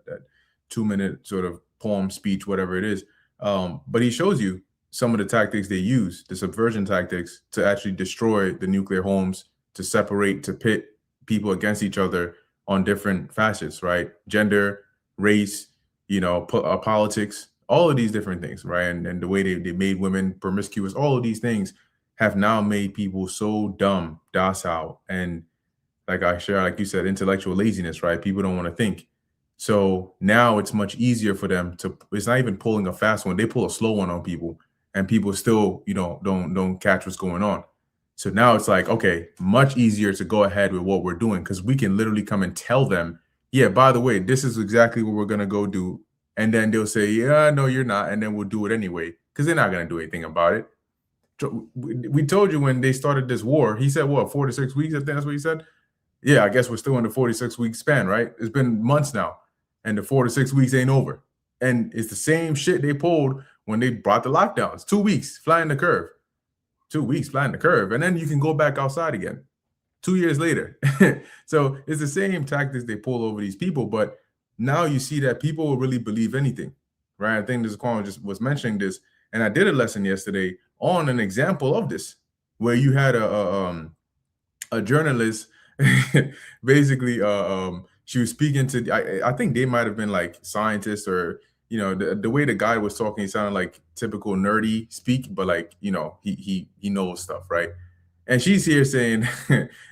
2-minute sort of poem speech, whatever it is. But he shows you some of the tactics they use, the subversion tactics, to actually destroy the nuclear homes, to separate, to pit people against each other on different facets, right? Gender, race, politics, all of these different things, right? And the way they made women promiscuous, all of these things have now made people so dumb, docile, and like you said, intellectual laziness, right? People don't want to think. So now it's much easier for them to, it's not even pulling a fast one. They pull a slow one on people, and people still, don't catch what's going on. So now it's like, okay, much easier to go ahead with what we're doing, because we can literally come and tell them, yeah, by the way, this is exactly what we're going to go do. And then they'll say, yeah, no, you're not. And then we'll do it anyway, because they're not going to do anything about it. We told you when they started this war, he said, what, 4 to 6 weeks? I think that's what he said. Yeah, I guess we're still in the 46-week span, right? It's been months now, and the 4 to 6 weeks ain't over. And it's the same shit they pulled when they brought the lockdowns. 2 weeks, flying the curve. 2 weeks, flying the curve. And then you can go back outside again 2 years later. So it's the same tactics they pull over these people. But now you see that people will really believe anything, right? I think this Quan just was mentioning this. And I did a lesson yesterday on an example of this, where you had a journalist basically she was speaking to, I think they might have been like scientists, or the way the guy was talking, he sounded like typical nerdy speak, but like he knows stuff, right? And she's here saying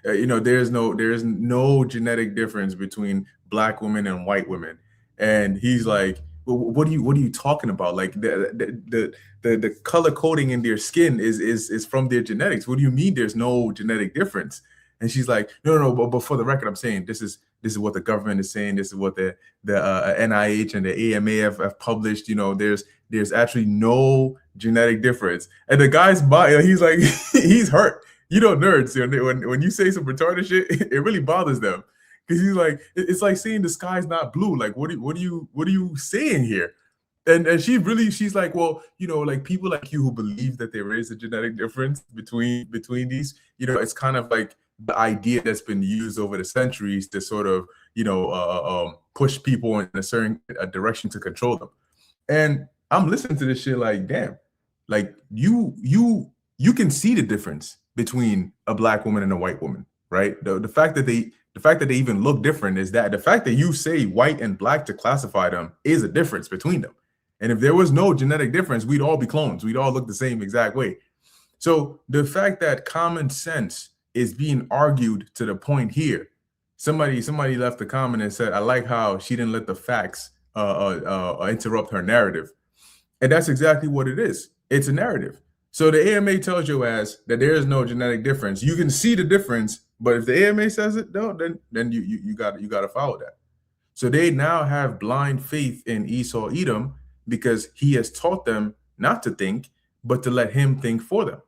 there's no genetic difference between black women and white women. And he's like, well, what are you talking about? Like the color coding in their skin is from their genetics. What do you mean there's no genetic difference? And she's like, no, but for the record, I'm saying this is what the government is saying. This is what the NIH and the AMA have published. There's actually no genetic difference. And the guy's body, he's like, he's hurt. Nerds, when you say some retarded shit, it really bothers them, because he's like, it's like saying the sky's not blue. Like, what are you saying here? And she's like, well, like people like you who believe that there is a genetic difference between these, it's kind of like the idea that's been used over the centuries to sort of, push people in a certain direction to control them. And I'm listening to this shit like, damn, like you can see the difference between a black woman and a white woman, right? The fact that they even look different is that the fact that you say white and black to classify them is a difference between them. And if there was no genetic difference, we'd all be clones. We'd all look the same exact way. So the fact that common sense is being argued to the point here, somebody left a comment and said, I like how she didn't let the facts interrupt her narrative. And that's exactly what it is. It's a narrative. So the AMA tells your ass that there is no genetic difference. You can see the difference, but if the AMA says it, no, then you got to follow that. So they now have blind faith in Esau Edom, because he has taught them not to think, but to let him think for them.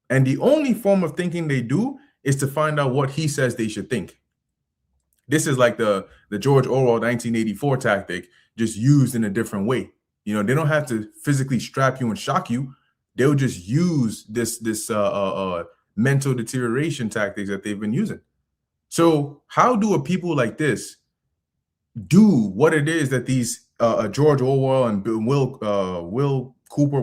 And the only form of thinking they do is to find out what he says they should think. This is like the George Orwell 1984 tactic, just used in a different way. They don't have to physically strap you and shock you. They'll just use this mental deterioration tactics that they've been using. So how do a people like this do what it is that these George Orwell and William Cooper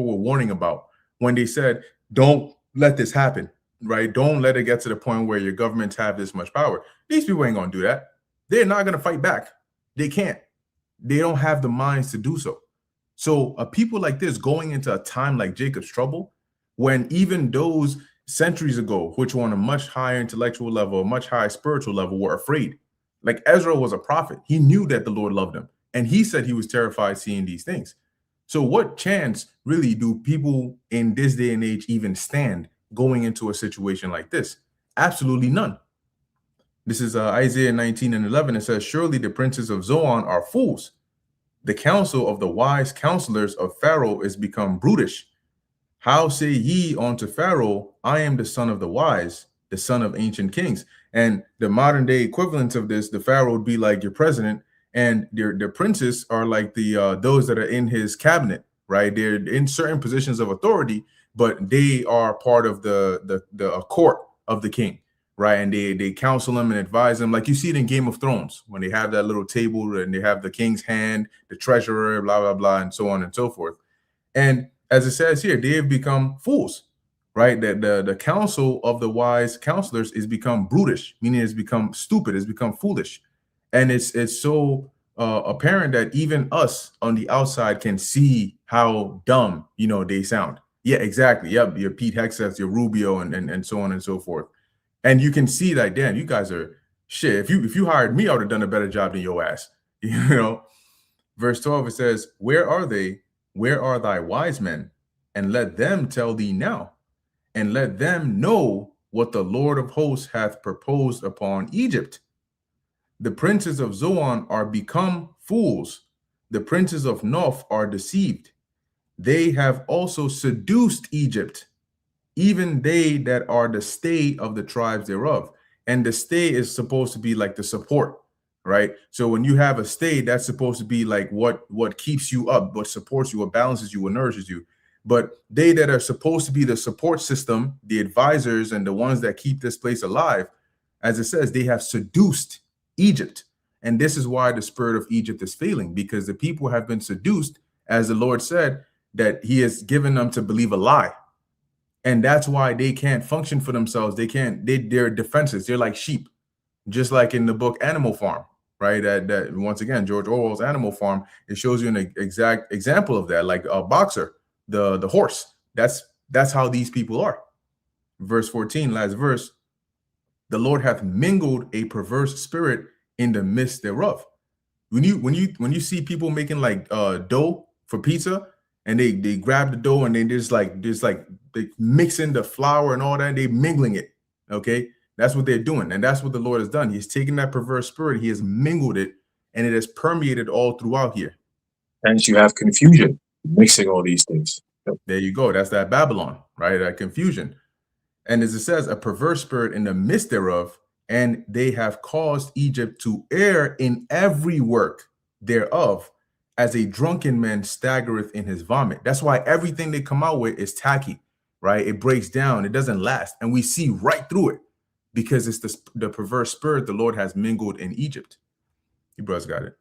were warning about when they said, don't let this happen, right? Don't let it get to the point where your governments have this much power. These people ain't going to do that. They're not going to fight back. They can't. They don't have the minds to do so. So people like this going into a time like Jacob's trouble, when even those centuries ago, which were on a much higher intellectual level, a much higher spiritual level, were afraid. Like Ezra was a prophet. He knew that the Lord loved him. And he said he was terrified seeing these things. So what chance really do people in this day and age even stand going into a situation like this? Absolutely none. This is Isaiah 19:11. It says, surely the princes of Zoan are fools. The counsel of the wise counselors of Pharaoh is become brutish. How say ye unto Pharaoh, I am the son of the wise, the son of ancient kings? And the modern day equivalent of this, the Pharaoh would be like your president, and their princes are like the those that are in his cabinet, right? They're in certain positions of authority, but they are part of the court of the king, right? And they counsel him and advise him, like you see it in Game of Thrones when they have that little table and they have the king's hand, the treasurer, blah blah blah, and so on and so forth. And as it says here, they have become fools, right? That the counsel of the wise counselors is become brutish, meaning it's become stupid, it's become foolish. And it's so apparent that even us on the outside can see how dumb, they sound. Yeah, exactly. Yep, your Pete Hegseth, your Rubio, and so on and so forth. And you can see that, damn, you guys are shit. If you hired me, I would have done a better job than your ass. Verse 12, it says, where are they? Where are thy wise men? And let them tell thee now, and let them know what the Lord of hosts hath proposed upon Egypt. The princes of Zoan are become fools. The princes of Noph are deceived. They have also seduced Egypt, even they that are the stay of the tribes thereof. And the stay is supposed to be like the support, right? So when you have a stay, that's supposed to be like what keeps you up, what supports you, what balances you, what nourishes you. But they that are supposed to be the support system, the advisors and the ones that keep this place alive, as it says, they have seduced Egypt. And this is why the spirit of Egypt is failing, because the people have been seduced, as the Lord said, that he has given them to believe a lie. And that's why they can't function for themselves. They're defenseless. They're like sheep, just like in the book Animal Farm, right? That once again, George Orwell's Animal Farm, it shows you an exact example of that, like a boxer, the horse. That's how these people are. Verse 14, last verse, the Lord hath mingled a perverse spirit in the midst thereof. When you see people making like dough for pizza, and they grab the dough and they just like they mixing the flour and all that, they mingling it. Okay, that's what they're doing, and that's what the Lord has done. He's taken that perverse spirit, he has mingled it, and it has permeated all throughout here. And you have confusion mixing all these things. There you go. That's that Babylon, right? That confusion. And as it says, a perverse spirit in the midst thereof, and they have caused Egypt to err in every work thereof, as a drunken man staggereth in his vomit. That's why everything they come out with is tacky, right? It breaks down, it doesn't last. And we see right through it because it's the perverse spirit the Lord has mingled in Egypt. You brothers got it.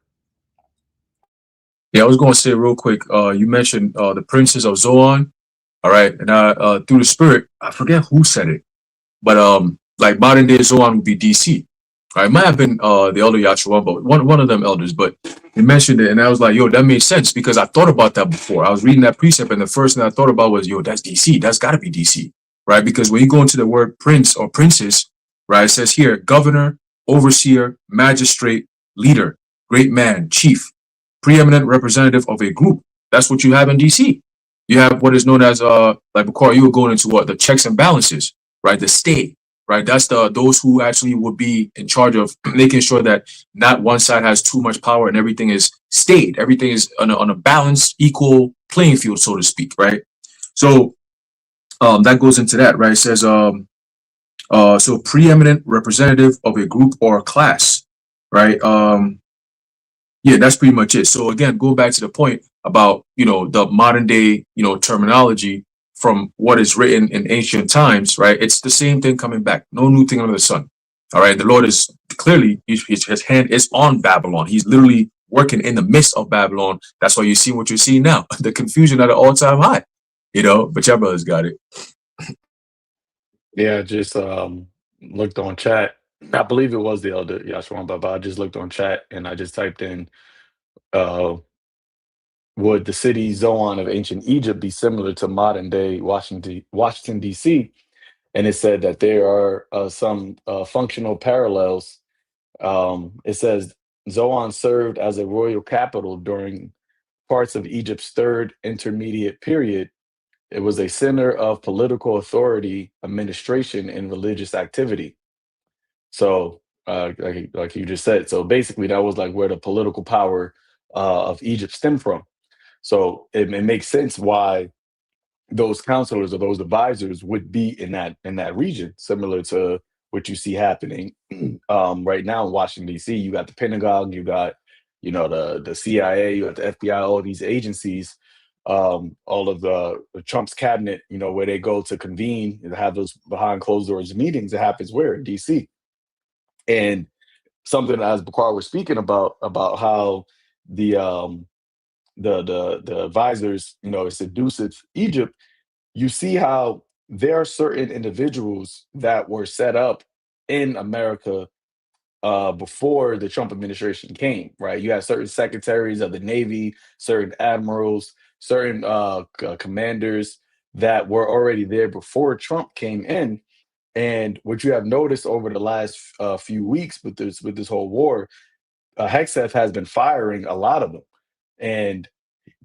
Yeah, I was going to say real quick, you mentioned the princes of Zoan. All right. And through the spirit, I forget who said it, but like modern day Zoan would be DC. Right, it might have been the elder Yahshua, but one of them elders, but he mentioned it, and I was like, yo, that made sense because I thought about that before. I was reading that precept, and the first thing I thought about was, yo, that's DC. That's got to be DC, right? Because when you go into the word prince or princess, right, it says here, governor, overseer, magistrate, leader, great man, chief, preeminent representative of a group. That's what you have in DC. You have what is known as like Bakar, you were going into what the checks and balances, right? The state. Right, that's those who actually would be in charge of making sure that not one side has too much power and everything is stayed. Everything is on a balanced, equal playing field, so to speak. Right. So that goes into that. Right. It says so preeminent representative of a group or a class. Right. Yeah, that's pretty much it. So again, going back to the point about the modern day terminology from what is written in ancient times, right? It's the same thing coming back. No new thing under the sun. All right. The Lord is clearly, his hand is on Babylon. He's literally working in the midst of Babylon. That's why you see what you see now. The confusion at an all-time high, but your brothers got it. Yeah, just looked on chat. I believe it was the elder Yashwan Baba. I just looked on chat and I just typed in uh would the city Zoan of ancient Egypt be similar to modern day Washington DC? And it said that there are some functional parallels. It says Zoan served as a royal capital during parts of Egypt's third intermediate period. It was a center of political authority, administration, and religious activity. So, like you just said, so basically that was like where the political power of Egypt stemmed from. So it makes sense why those counselors or those advisors would be in that region, similar to what you see happening right now in Washington D.C. You got the Pentagon, you got the CIA, you got the FBI, all these agencies, all of the Trump's cabinet, where they go to convene and have those behind closed doors meetings. It happens where in D.C. And something as Bakar was speaking about how the the advisors, seduced Egypt. You see how there are certain individuals that were set up in America before the Trump administration came, right? You have certain secretaries of the Navy, certain admirals, certain commanders that were already there before Trump came in. And what you have noticed over the last few weeks with this whole war, Hexeth has been firing a lot of them, and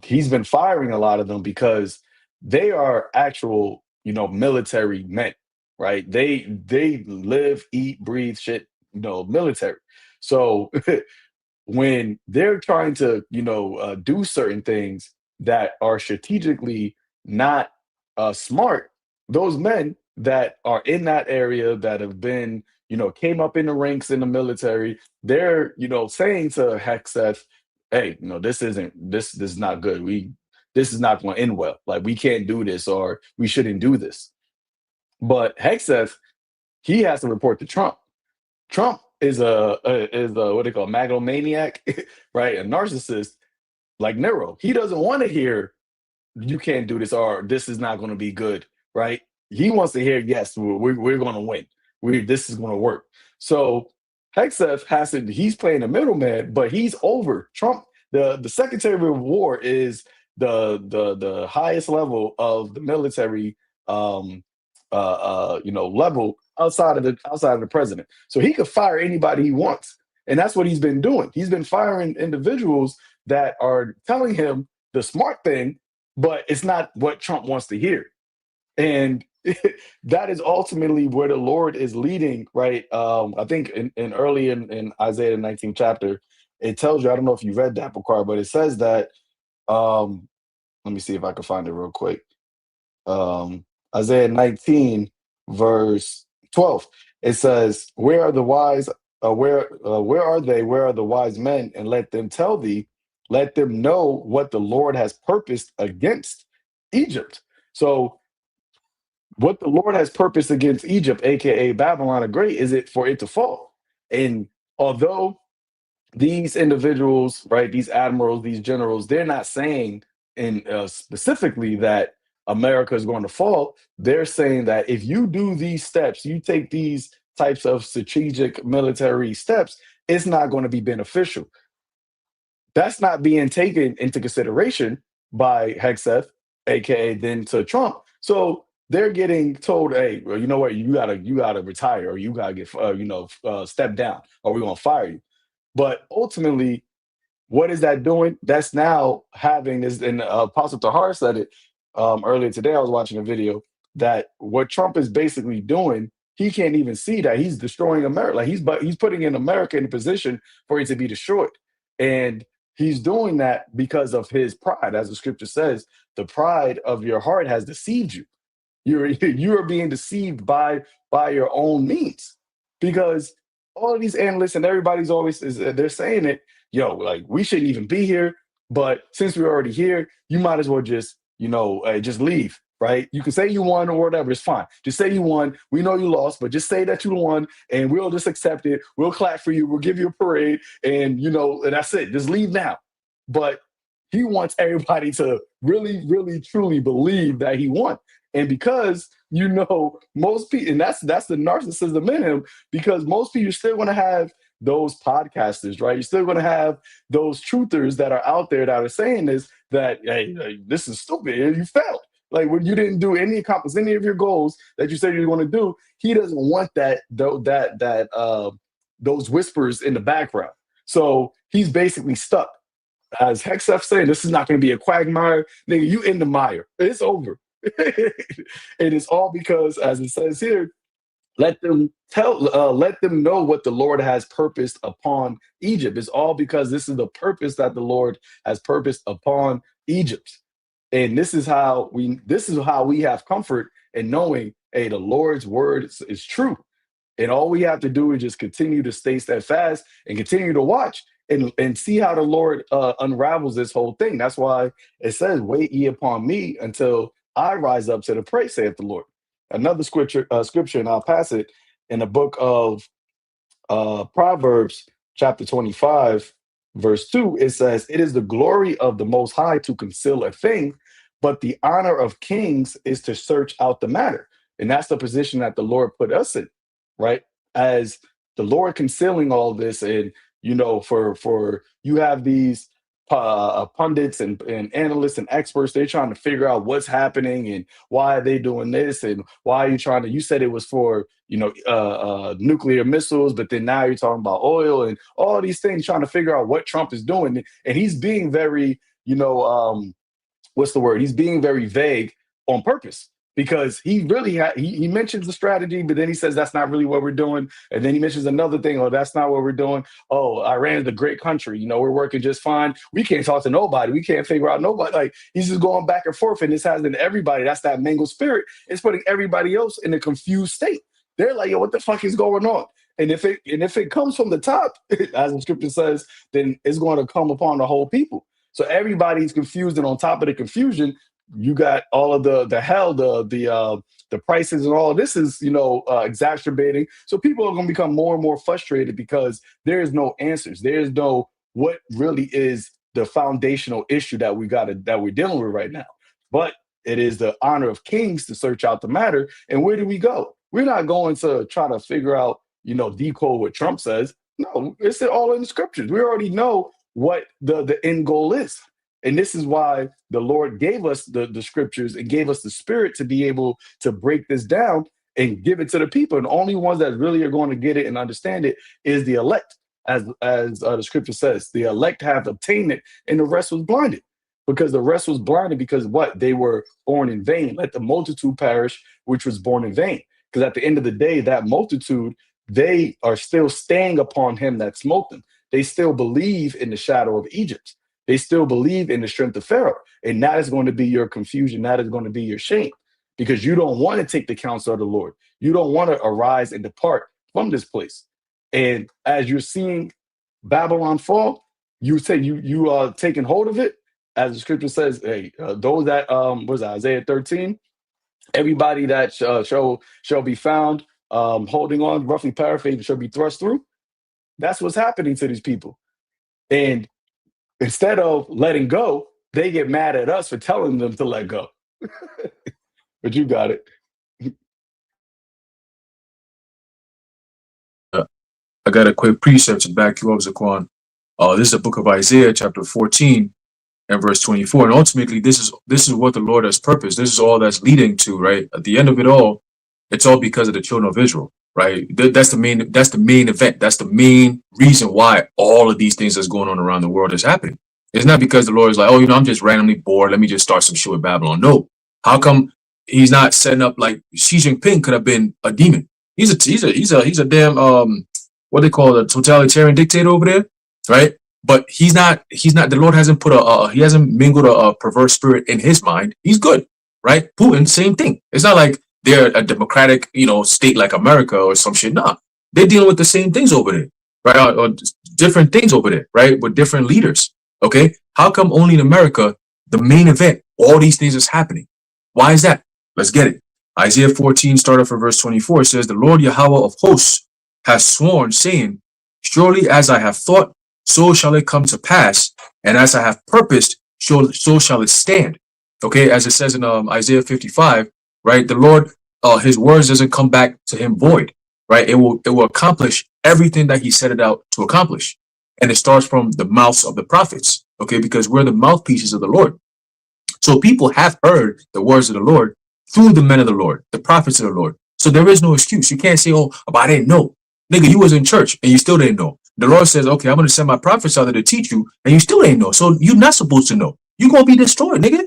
he's been firing a lot of them because they are actual, military men, right? They live, eat, breathe shit, military. So when they're trying to, do certain things that are strategically not smart, those men that are in that area that have been, came up in the ranks in the military, they're, saying to Hexeth, hey, this is not good. This is not going to end well. Like, we can't do this, or we shouldn't do this. But Hexeth, he has to report to Trump. Trump is a what they call megalomaniac, right? A narcissist like Nero. He doesn't want to hear you can't do this, or this is not going to be good, right? He wants to hear, yes, we're going to win. This is going to work. So Hexeth he's playing a middleman, but he's over Trump. The Secretary of War is the highest level of the military level outside of the president. So he could fire anybody he wants. And that's what he's been doing. He's been firing individuals that are telling him the smart thing, but it's not what Trump wants to hear. And that is ultimately where the Lord is leading, right? I think in Isaiah the 19th chapter, it tells you, I don't know if you read that, Bakar, but it says that, let me see if I can find it real quick. Isaiah 19, verse 12. It says, where are the wise? Where are they? Where are the wise men? And let them tell thee, let them know what the Lord has purposed against Egypt. So what the Lord has purposed against Egypt, aka Babylon the Great, is it for it to fall. And although these individuals, right, these admirals, these generals, they're not saying specifically that America is going to fall. They're saying that if you do these steps, you take these types of strategic military steps, it's not going to be beneficial. That's not being taken into consideration by Hexeth, aka then to Trump. So they're getting told, hey, well, you know what, you gotta retire, or you gotta get step down, or we're gonna fire you. But ultimately, what is that doing? That's now having this, and Apostle Tahar said it earlier today. I was watching a video that what Trump is basically doing, he can't even see that he's destroying America. Like he's putting in America in a position for it to be destroyed. And he's doing that because of his pride. As the scripture says, the pride of your heart has deceived you. You are being deceived by your own means, because all of these analysts and everybody's always they're saying it, like, we shouldn't even be here, but since we're already here, you might as well just just leave, right? You can say you won or whatever, it's fine. Just say you won. We know you lost, but just say that you won, and we'll just accept it. We'll clap for you. We'll give you a parade, and and that's it. Just leave now. But he wants everybody to really, really, truly believe that he won. And because most people, and that's the narcissism in him, because most people, you're still going to have those podcasters, right? You're still going to have those truthers that are out there that are saying that, hey, this is stupid. You failed. Like, when you didn't accomplish any of your goals that you said you're going to do, he doesn't want those whispers in the background. So he's basically stuck. As Hexef saying, this is not going to be a quagmire. Nigga, you in the mire. It's over. It is all because, as it says here, let them know what the Lord has purposed upon Egypt. It's all because this is the purpose that the Lord has purposed upon Egypt. And this is how we have comfort in knowing, hey, the Lord's word is true. And all we have to do is just continue to stay steadfast and continue to watch and see how the Lord unravels this whole thing. That's why it says, wait ye upon me until I rise up to the prey, saith the Lord. Another scripture, and I'll pass it, in the book of Proverbs, chapter 25, verse 2, it says, it is the glory of the Most High to conceal a thing, but the honor of kings is to search out the matter. And that's the position that the Lord put us in, right? As the Lord concealing all this, and for you have these pundits and analysts and experts, they're trying to figure out what's happening and why are they doing this and why are you trying to, you said it was for nuclear missiles, but then now you're talking about oil and all these things, trying to figure out what Trump is doing. And he's being very what's the word, he's being very vague on purpose, because he really he mentions the strategy, but then he says that's not really what we're doing. And then he mentions another thing, oh, that's not what we're doing. Oh, Iran's a great country. We're working just fine. We can't talk to nobody. We can't figure out nobody. Like, he's just going back and forth, and this has in everybody. That's that mangled spirit. It's putting everybody else in a confused state. They're like, yo, what the fuck is going on? And if it comes from the top, as the scripture says, then it's going to come upon the whole people. So everybody's confused, and on top of the confusion, you got all of the hell, the prices and all of this is exacerbating. So people are going to become more and more frustrated because there is no answers. There is no what really is the foundational issue that we're dealing with right now. But it is the honor of kings to search out the matter. And where do we go? We're not going to try to figure out, decode what Trump says. No, it's all in the scriptures. We already know what the end goal is. And this is why the Lord gave us the scriptures and gave us the spirit to be able to break this down and give it to the people. And the only ones that really are going to get it and understand it is the elect. As the scripture says, the elect have obtained it, and the rest was blinded. Because the rest was blinded because what? They were born in vain. Let the multitude perish, which was born in vain. Because at the end of the day, that multitude, they are still staying upon him that smote them. They still believe in the shadow of Egypt. They still believe in the strength of Pharaoh. And that is going to be your confusion. That is going to be your shame, because you don't want to take the counsel of the Lord. You don't want to arise and depart from this place. And as you're seeing Babylon fall, you say you are taking hold of it. As the scripture says, hey, those that, was Isaiah 13, everybody that shall be found holding on, roughly paraphrased, shall be thrust through. That's what's happening to these people. And instead of letting go, they get mad at us for telling them to let go. But you got it. I got a quick precept to back you up, Zaquan. This is the book of Isaiah, chapter 14 and verse 24. And ultimately, this is what the Lord has purposed. This is all that's leading to, right? At the end of it all, it's all because of the children of Israel, right? That's the main event. That's the main reason why all of these things that's going on around the world is happening. It's not because the Lord is like, oh, I'm just randomly bored. Let me just start some shit with Babylon. No. How come he's not setting up like Xi Jinping could have been a demon? He's a damn what they call a totalitarian dictator over there, right? But he's not. The Lord hasn't put he hasn't mingled a perverse spirit in his mind. He's good, right? Putin, same thing. It's not like they're a democratic, state like America or some shit. Nah, they're dealing with the same things over there, right? Or different things over there, right? With different leaders. Okay, how come only in America, the main event, all these things is happening? Why is that? Let's get it. Isaiah 14, starting from verse 24, says, "The Lord Yahweh of hosts has sworn, saying, surely as I have thought, so shall it come to pass, and as I have purposed, so shall it stand." Okay, as it says in Isaiah 55, right? The Lord, his words doesn't come back to him void, right? It will accomplish everything that he set it out to accomplish. And it starts from the mouths of the prophets, okay? Because we're the mouthpieces of the Lord. So people have heard the words of the Lord through the men of the Lord, the prophets of the Lord. So there is no excuse. You can't say, oh, but I didn't know. Nigga, you was in church and you still didn't know. The Lord says, okay, I'm going to send my prophets out there to teach you, and you still ain't know. So you're not supposed to know. You're going to be destroyed, nigga.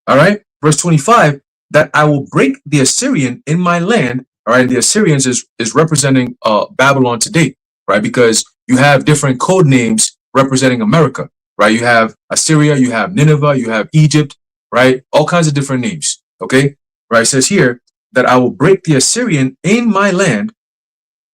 All right. Verse 25, that I will break the Assyrian in my land. All right. The Assyrians is representing Babylon today, right? Because you have different code names representing America, right? You have Assyria, you have Nineveh, you have Egypt, right? All kinds of different names. Okay. Right. It says here that I will break the Assyrian in my land,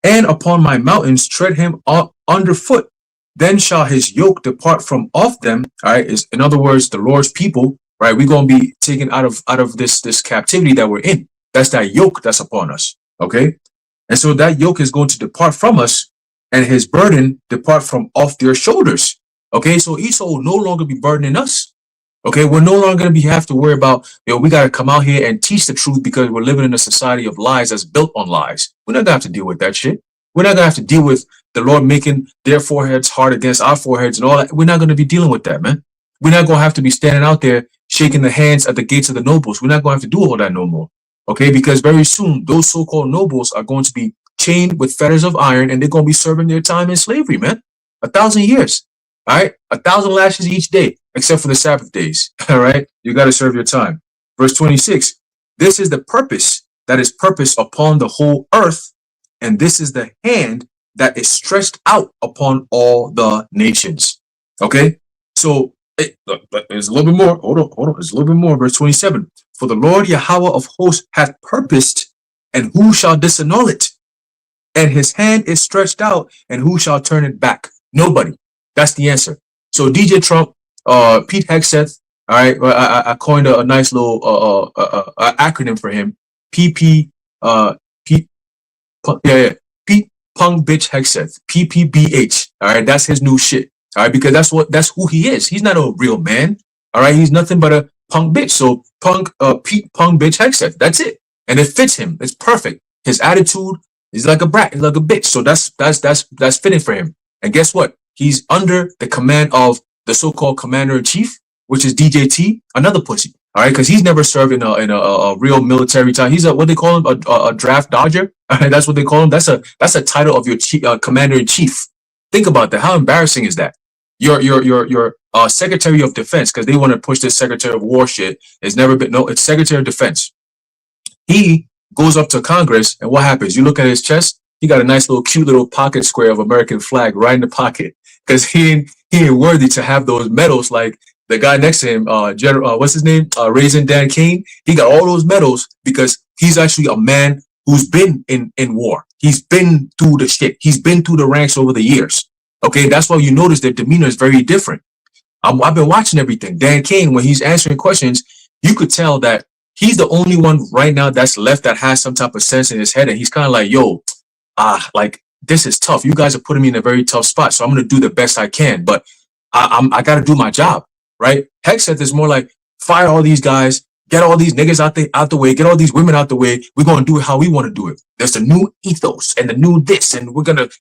and upon my mountains tread him underfoot. Then shall his yoke depart from off them. All right. Is, in other words, the Lord's people, right? We're going to be taken out of this captivity that we're in. That's that yoke that's upon us. Okay. And so that yoke is going to depart from us, and his burden depart from off their shoulders. Okay. So Esau will no longer be burdening us. Okay, we're no longer going to have to worry about, we got to come out here and teach the truth because we're living in a society of lies that's built on lies. We're not going to have to deal with that shit. We're not going to have to deal with the Lord making their foreheads hard against our foreheads and all that. We're not going to be dealing with that, man. We're not going to have to be standing out there shaking the hands at the gates of the nobles. We're not going to have to do all that no more. Okay, because very soon those so-called nobles are going to be chained with fetters of iron, and they're going to be serving their time in slavery, man. 1,000 years. All right, 1,000 lashes each day, except for the Sabbath days. All right, you got to serve your time. Verse 26, this is the purpose that is purposed upon the whole earth, and this is the hand that is stretched out upon all the nations. Okay, so there's a little bit more. Hold on. There's a little bit more. Verse 27, for the Lord Yahweh of hosts hath purposed, and who shall disannul it? And his hand is stretched out, and who shall turn it back? Nobody. That's the answer. So DJ Trump, Pete Hegseth, all right, I coined a nice little acronym for him. PP, Pete, Pete Punk Bitch Hegseth, PPBH. All right, that's his new shit. All right, because that's who he is. He's not a real man. All right, he's nothing but a punk bitch. So Pete Punk Bitch Hegseth. That's it, and it fits him. It's perfect. His attitude is like a brat, he's like a bitch. So that's fitting for him. And guess what? He's under the command of the so-called commander-in-chief, which is DJT, another pussy. All right, because he's never served in a real military time. He's what they call him, a draft dodger. All right, that's what they call him. That's a title of your commander-in-chief. Think about that. How embarrassing is that? Your Secretary of Defense, because they want to push this Secretary of War shit. It's never been, no, it's Secretary of Defense. He goes up to Congress, and what happens? You look at his chest, he got a nice little cute little pocket square of American flag right in the pocket, because he ain't worthy to have those medals like the guy next to him, General, what's his name? Raisin Dan Kane. He got all those medals because he's actually a man who's been in war. He's been through the shit. He's been through the ranks over the years. Okay, that's why you notice their demeanor is very different. I've been watching everything. Dan Kane, when he's answering questions, you could tell that he's the only one right now that's left that has some type of sense in his head, and he's kind of like, yo, like, this is tough. You guys are putting me in a very tough spot, so I'm going to do the best I can, but I got to do my job, right? Hegseth is more like, fire all these guys, get all these niggas out the way, get all these women out the way. We're going to do it how we want to do it. There's a new ethos and the new this, and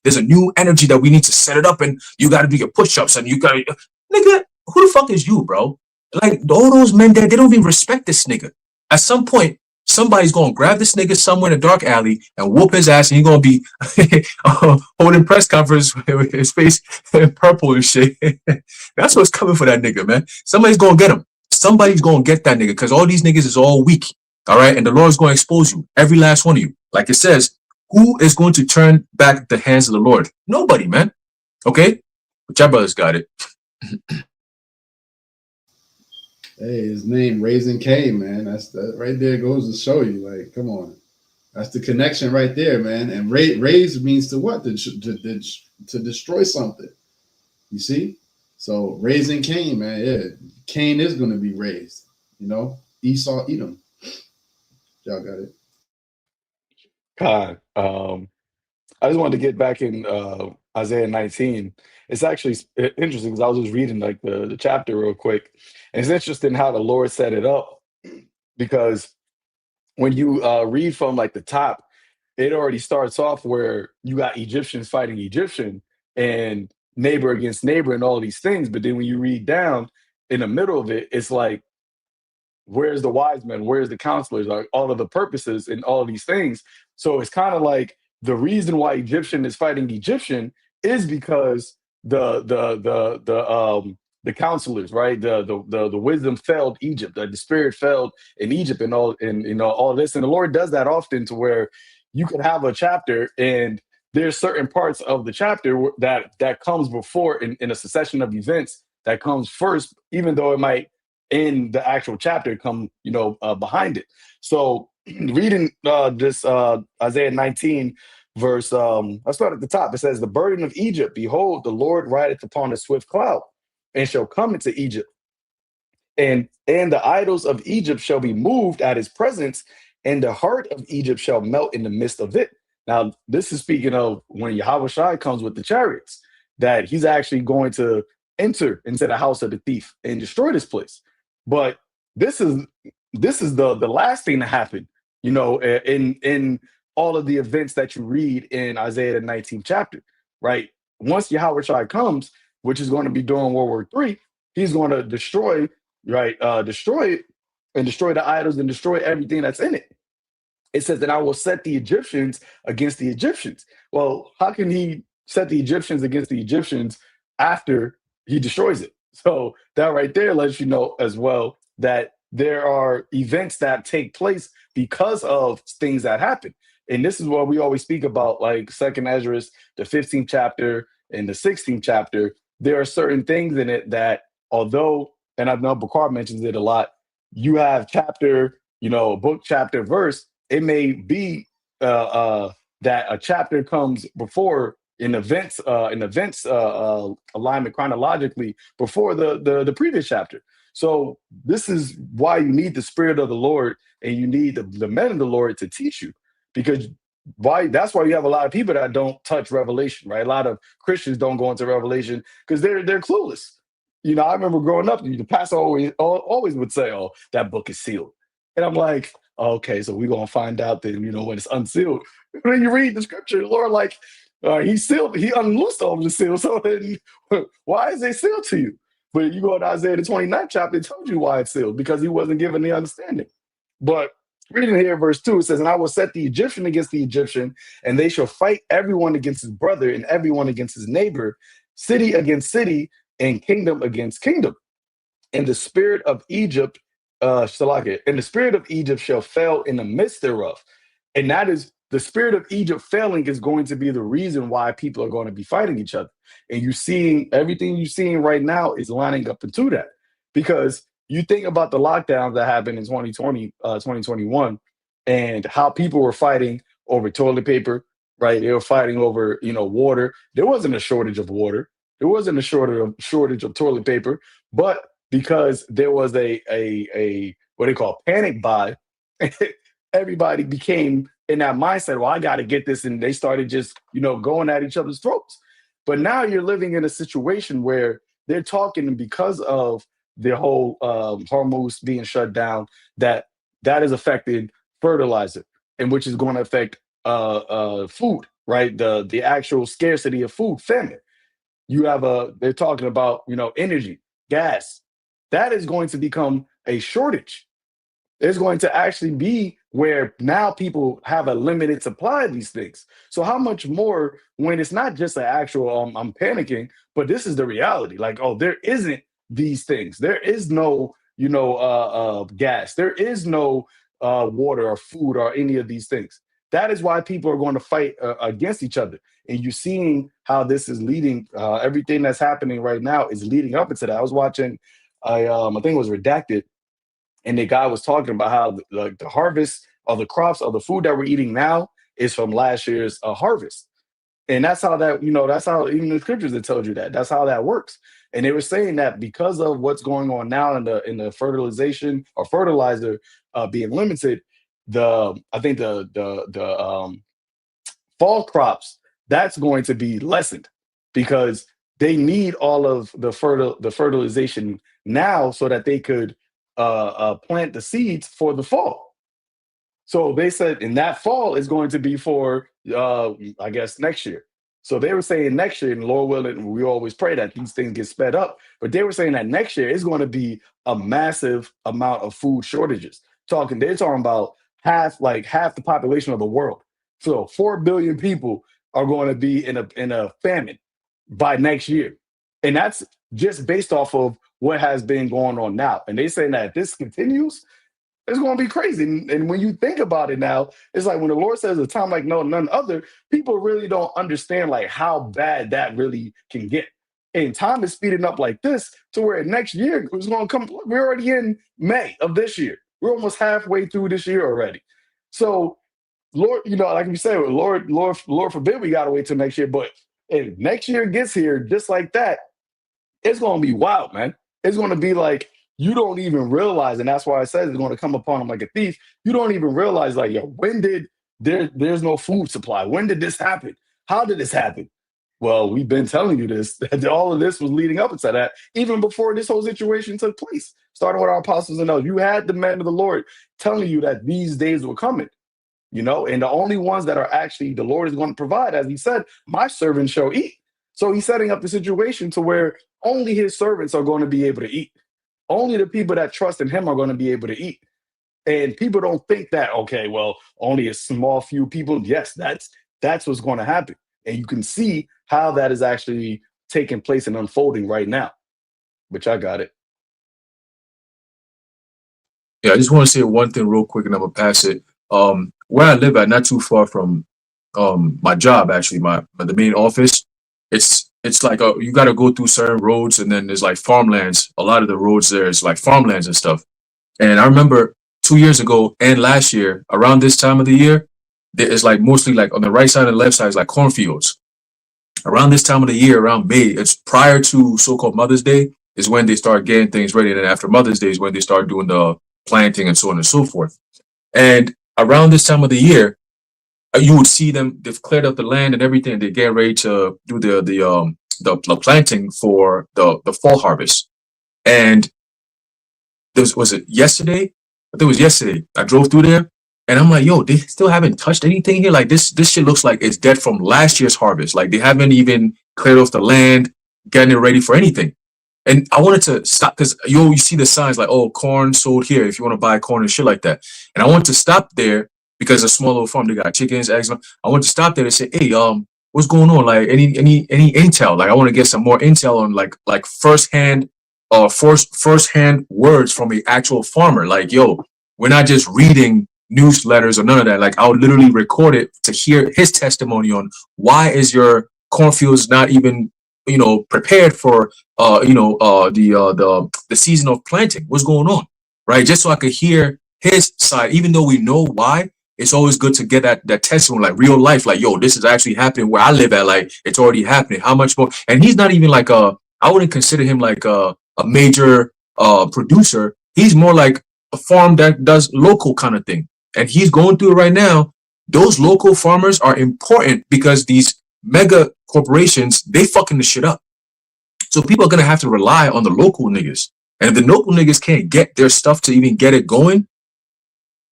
there's a new energy that we need to set it up, and you got to do your push-ups, and you got to, nigga, who the fuck is you, bro? Like, all those men there, they don't even respect this nigga. At some point, somebody's going to grab this nigga somewhere in a dark alley and whoop his ass, and he's going to be holding press conference with his face purple and shit. That's what's coming for that nigga, man. Somebody's going to get him. Somebody's going to get that nigga, because all these niggas is all weak, all right? And the Lord's going to expose you, every last one of you. Like it says, who is going to turn back the hands of the Lord? Nobody, man. Okay? But y'all brothers got it. Hey, his name Raisin K, man. That right there goes to show you, like, come on, that's the connection right there, man. And raise means to what? To destroy something. You see? So Raisin Cain, man. Yeah, Cain is going to be raised. You know, Esau, Edom. Y'all got it. God, I just wanted to get back in Isaiah 19. It's actually interesting because I was just reading like the chapter real quick. And it's interesting how the Lord set it up, because when you read from like the top, it already starts off where you got Egyptians fighting Egyptian and neighbor against neighbor and all of these things. But then when you read down in the middle of it, it's like, where's the wise men? Where's the counselors? Like all of the purposes and all of these things. So it's kind of like the reason why Egyptian is fighting Egyptian is because the counselors, right? The wisdom failed Egypt. The spirit failed in Egypt, and all this. And the Lord does that often, to where you could have a chapter, and there's certain parts of the chapter that comes before, in a succession of events that comes first, even though it might in the actual chapter come behind it. So reading this Isaiah 19 verse, I start at the top. It says, the burden of Egypt, behold, the Lord rideth upon a swift cloud, and shall come into Egypt, and the idols of Egypt shall be moved at his presence, and the heart of Egypt shall melt in the midst of it. Now, this is speaking of when Yahweh Shai comes with the chariots, that he's actually going to enter into the house of the thief and destroy this place. But this is the last thing to happen, in all of the events that you read in Isaiah the 19th chapter, right? Once Yahweh Shai comes, which is going to be during World War III, he's going to destroy, right? Destroy it, and destroy the idols, and destroy everything that's in it. It says that I will set the Egyptians against the Egyptians. Well, how can he set the Egyptians against the Egyptians after he destroys it? So that right there lets you know as well that there are events that take place because of things that happen. And this is what we always speak about, like Second Ezra, the 15th chapter and the 16th chapter. There are certain things in it that, although, and I know Bakar mentions it a lot, you have chapter, book, chapter, verse. It may be that a chapter comes before in events alignment chronologically before the previous chapter. So this is why you need the Spirit of the Lord, and you need the men of the Lord to teach you, because that's why you have a lot of people that don't touch Revelation, right? A lot of Christians don't go into Revelation because they're clueless. I remember growing up, the pastor always would say, "Oh, that book is sealed," and I'm like, okay, so we're gonna find out then, when it's unsealed. When you read the scripture, the Lord, like, he sealed, he unloosed all of the seals. So then, why is it sealed to you? But you go to Isaiah the 29th chapter, it told you why it's sealed, because he wasn't given the understanding. But reading here, verse 2, it says, and I will set the Egyptian against the Egyptian, and they shall fight everyone against his brother, and everyone against his neighbor, city against city, and kingdom against kingdom. And the spirit of Egypt, and the spirit of Egypt shall fail in the midst thereof. And that is, the spirit of Egypt failing is going to be the reason why people are going to be fighting each other. And everything you're seeing right now is lining up into that. Because you think about the lockdowns that happened in 2020, 2021, and how people were fighting over toilet paper, right? They were fighting over, water. There wasn't a shortage of water. There wasn't a shortage of toilet paper, but because there was a what they call panic buy, everybody became in that mindset, well, I got to get this, and they started just going at each other's throats. But now you're living in a situation where they're talking, and because of the whole Hormuz being shut down, that is affecting fertilizer, and which is going to affect food, right? The actual scarcity of food, famine. They're talking about energy, gas. That is going to become a shortage. There's going to actually be where now people have a limited supply of these things. So how much more when it's not just an actual I'm panicking, but this is the reality. Like, oh, there isn't these things. There is no gas. There is no water or food or any of these things. That is why people are going to fight against each other. And you're seeing how this is leading. Everything that's happening right now is leading up into that. I was watching, I think it was Redacted, and the guy was talking about how the harvest of the crops of the food that we're eating now is from last year's harvest. And that's how that's how even the scriptures that told you that. That's how that works. And they were saying that because of what's going on now in the fertilization or fertilizer being limited, I think the fall crops, that's going to be lessened, because they need all of the fertilization now so that they could plant the seeds for the fall. So they said, and that fall is going to be for, I guess, next year. So they were saying next year, and Lord willing, we always pray that these things get sped up. But they were saying that next year is going to be a massive amount of food shortages. They're talking about half the population of the world. So 4 billion people are going to be in a famine. by next year. And that's just based off of what has been going on now. And they saying that if this continues, it's going to be crazy. And when you think about it now, it's like when the Lord says a time like no none other, people really don't understand like how bad that really can get. And time is speeding up like this to where next year is going to come. We're already in May of this year. We're almost halfway through this year already. So Lord, like you said, Lord forbid we gotta wait till next year. But if next year gets here just like that, it's gonna be wild, man. It's gonna be like you don't even realize, and that's why I said it's gonna come upon them like a thief. You don't even realize, like, yo, when did there's no food supply? When did this happen? How did this happen? Well, we've been telling you this. That all of this was leading up into that, even before this whole situation took place. Starting with our apostles and those, you had the men of the Lord telling you that these days were coming. And the only ones that are actually the Lord is going to provide, as he said, my servants shall eat. So he's setting up the situation to where only his servants are going to be able to eat. Only the people that trust in him are going to be able to eat. And people don't think that, okay, well, only a small few people. Yes, that's what's going to happen. And you can see how that is actually taking place and unfolding right now. Which I got it. Yeah, I just want to say one thing real quick and I'm gonna pass it. Where I live at, not too far from my job, actually, the main office, it's like you gotta go through certain roads and then there's like farmlands. A lot of the roads there is like farmlands and stuff. And I remember 2 years ago and last year, around this time of the year, there is like mostly like on the right side and left side is like cornfields. Around this time of the year, around May, it's prior to so-called Mother's Day, is when they start getting things ready. And then after Mother's Day is when they start doing the planting and so on and so forth. And around this time of the year, you would see them, they've cleared up the land and everything. They get ready to do the planting for the fall harvest. And was it yesterday? I think it was yesterday. I drove through there and I'm like, yo, they still haven't touched anything here. Like this shit looks like it's dead from last year's harvest. Like they haven't even cleared off the land, getting it ready for anything. And I wanted to stop because you see the signs like, oh, corn sold here if you want to buy corn and shit like that. And I wanted to stop there because it's a small little farm. They got chickens, eggs. I wanted to stop there and say, hey, what's going on? Like any intel? Like I want to get some more intel on like firsthand words from an actual farmer. Like, yo, we're not just reading newsletters or none of that. Like I would literally record it to hear his testimony on why is your cornfields not even prepared for the season of planting. What's going on, right? Just so I could hear his side, even though we know why. It's always good to get that testimony, like real life, like, yo, this is actually happening where I live at, like it's already happening. How much more? And he's not even like I wouldn't consider him like a major producer. He's more like a farm that does local kind of thing. And he's going through it right now. Those local farmers are important because these mega corporations, they fucking the shit up. So people are going to have to rely on the local niggas. And if the local niggas can't get their stuff to even get it going,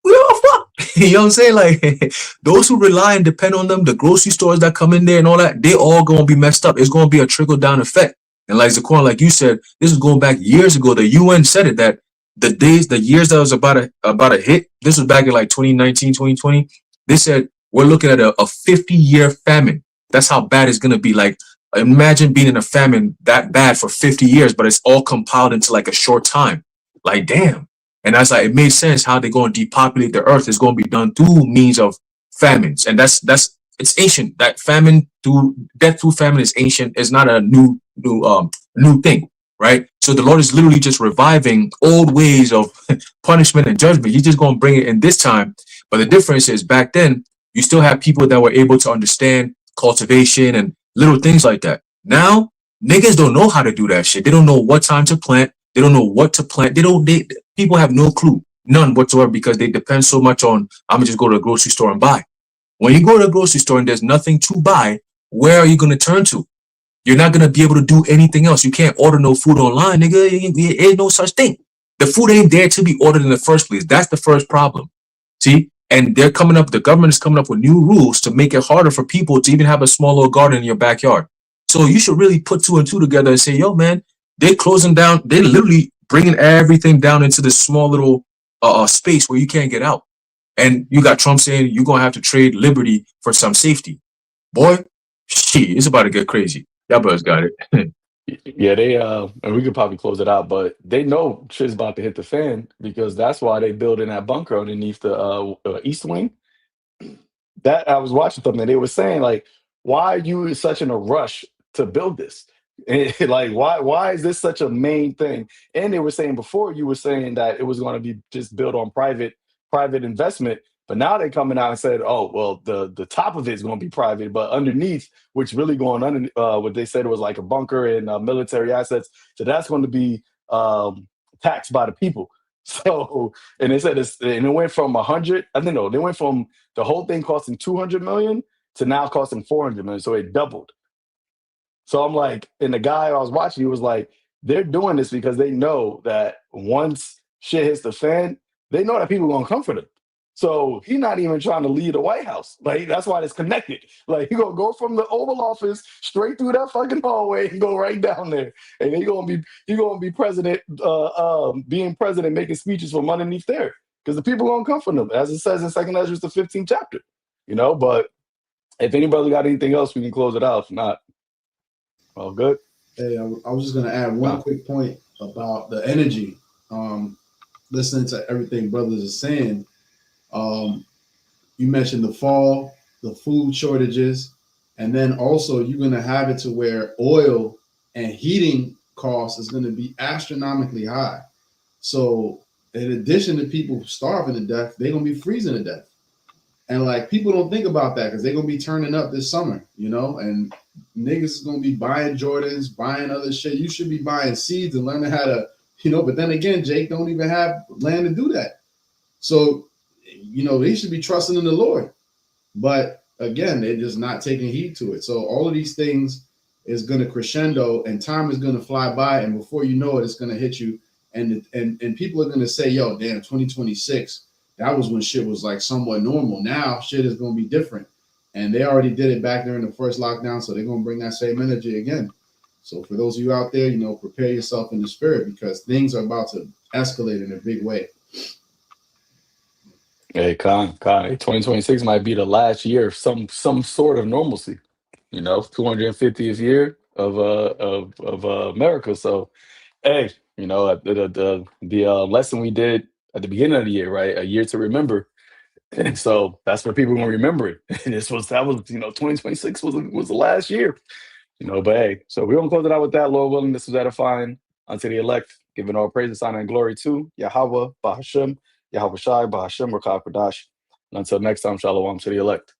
we all fuck. You know what I'm saying? Like those who rely and depend on them, the grocery stores that come in there and all that, they all going to be messed up. It's going to be a trickle down effect. And like Zaquan, like you said, this is going back years ago. The UN said it that the years that was about to hit, this was back in like 2019, 2020. They said, we're looking at a 50-year famine. That's how bad it's going to be. Like, imagine being in a famine that bad for 50 years, but it's all compiled into like a short time. Like, damn. And that's like, it made sense how they're going to depopulate the earth is going to be done through means of famines. And it's ancient. That death through famine is ancient. It's not a new thing, right? So the Lord is literally just reviving old ways of punishment and judgment. He's just going to bring it in this time. But the difference is back then, you still have people that were able to understand cultivation and little things like that. Now, niggas don't know how to do that shit. They don't know what time to plant. They don't know what to plant. People have no clue, none whatsoever, because they depend so much on, I'm gonna just go to the grocery store and buy. When you go to the grocery store and there's nothing to buy, where are you going to turn to? You're not going to be able to do anything else. You can't order no food online, nigga. Ain't no such thing. The food ain't there to be ordered in the first place. That's the first problem. See? And the government is coming up with new rules to make it harder for people to even have a small little garden in your backyard. So you should really put two and two together and say, yo, man, they're closing down. They're literally bringing everything down into this small little space where you can't get out. And you got Trump saying you're going to have to trade liberty for some safety. Boy, shit, it's about to get crazy. That buzz got it. Yeah, they and we could probably close it out, but they know shit's about to hit the fan because that's why they building that bunker underneath the east wing. That I was watching something, they were saying like, why are you such in a rush to build this? Like, why is this such a main thing? And they were saying before, you were saying that it was going to be just built on private investment, but now they're coming out and said, oh well, the top of it is going to be private, but underneath, which really going under, what they said was like a bunker and military assets, so that's going to be taxed by the people. So, and they said and it went from 100, I think no, they went from the whole thing costing 200 million to now costing 400 million. So it doubled. So I'm like, and the guy I was watching, he was like, they're doing this because they know that once shit hits the fan, they know that people are gonna come for them. So he's not even trying to leave the White House. Like that's why it's connected. Like he gonna go from the Oval Office straight through that fucking hallway and go right down there, and he gonna be president, being president, making speeches from underneath there because the people gonna come for them, as it says in Second Ezra, the 15th chapter. But if anybody got anything else, we can close it out. If not, all good. Hey, I was just gonna add one quick point about the energy. Listening to everything brothers are saying, you mentioned the fall, the food shortages, and then also you're gonna have it to where oil and heating costs is gonna be astronomically high. So in addition to people starving to death, they're gonna be freezing to death. And like people don't think about that because they're gonna be turning up this summer, and niggas is gonna be buying Jordans, buying other shit. You should be buying seeds and learning how to, but then again, Jake don't even have land to do that. So, they should be trusting in the Lord. But again, they're just not taking heed to it. So all of these things is gonna crescendo and time is gonna fly by, and before you know it, it's gonna hit you. And people are gonna say, yo, damn, 2026. That was when shit was like somewhat normal. Now shit is going to be different. And they already did it back during the first lockdown. So they're going to bring that same energy again. So for those of you out there, prepare yourself in the spirit because things are about to escalate in a big way. Hey, Con, 2026 might be the last year of some sort of normalcy. 250th year of America. So, hey, the lesson we did at the beginning of the year, right? A year to remember. And so that's what people are gonna remember it. And that was 2026 was the last year. But hey, so we're gonna close it out with that. Lord willing, this was edifying unto the elect, giving all praise, honor, and glory to Yahweh, Bahashem, Yahweh Shai, Bahashem, Rakah Kodash. And until next time, shalom to the elect.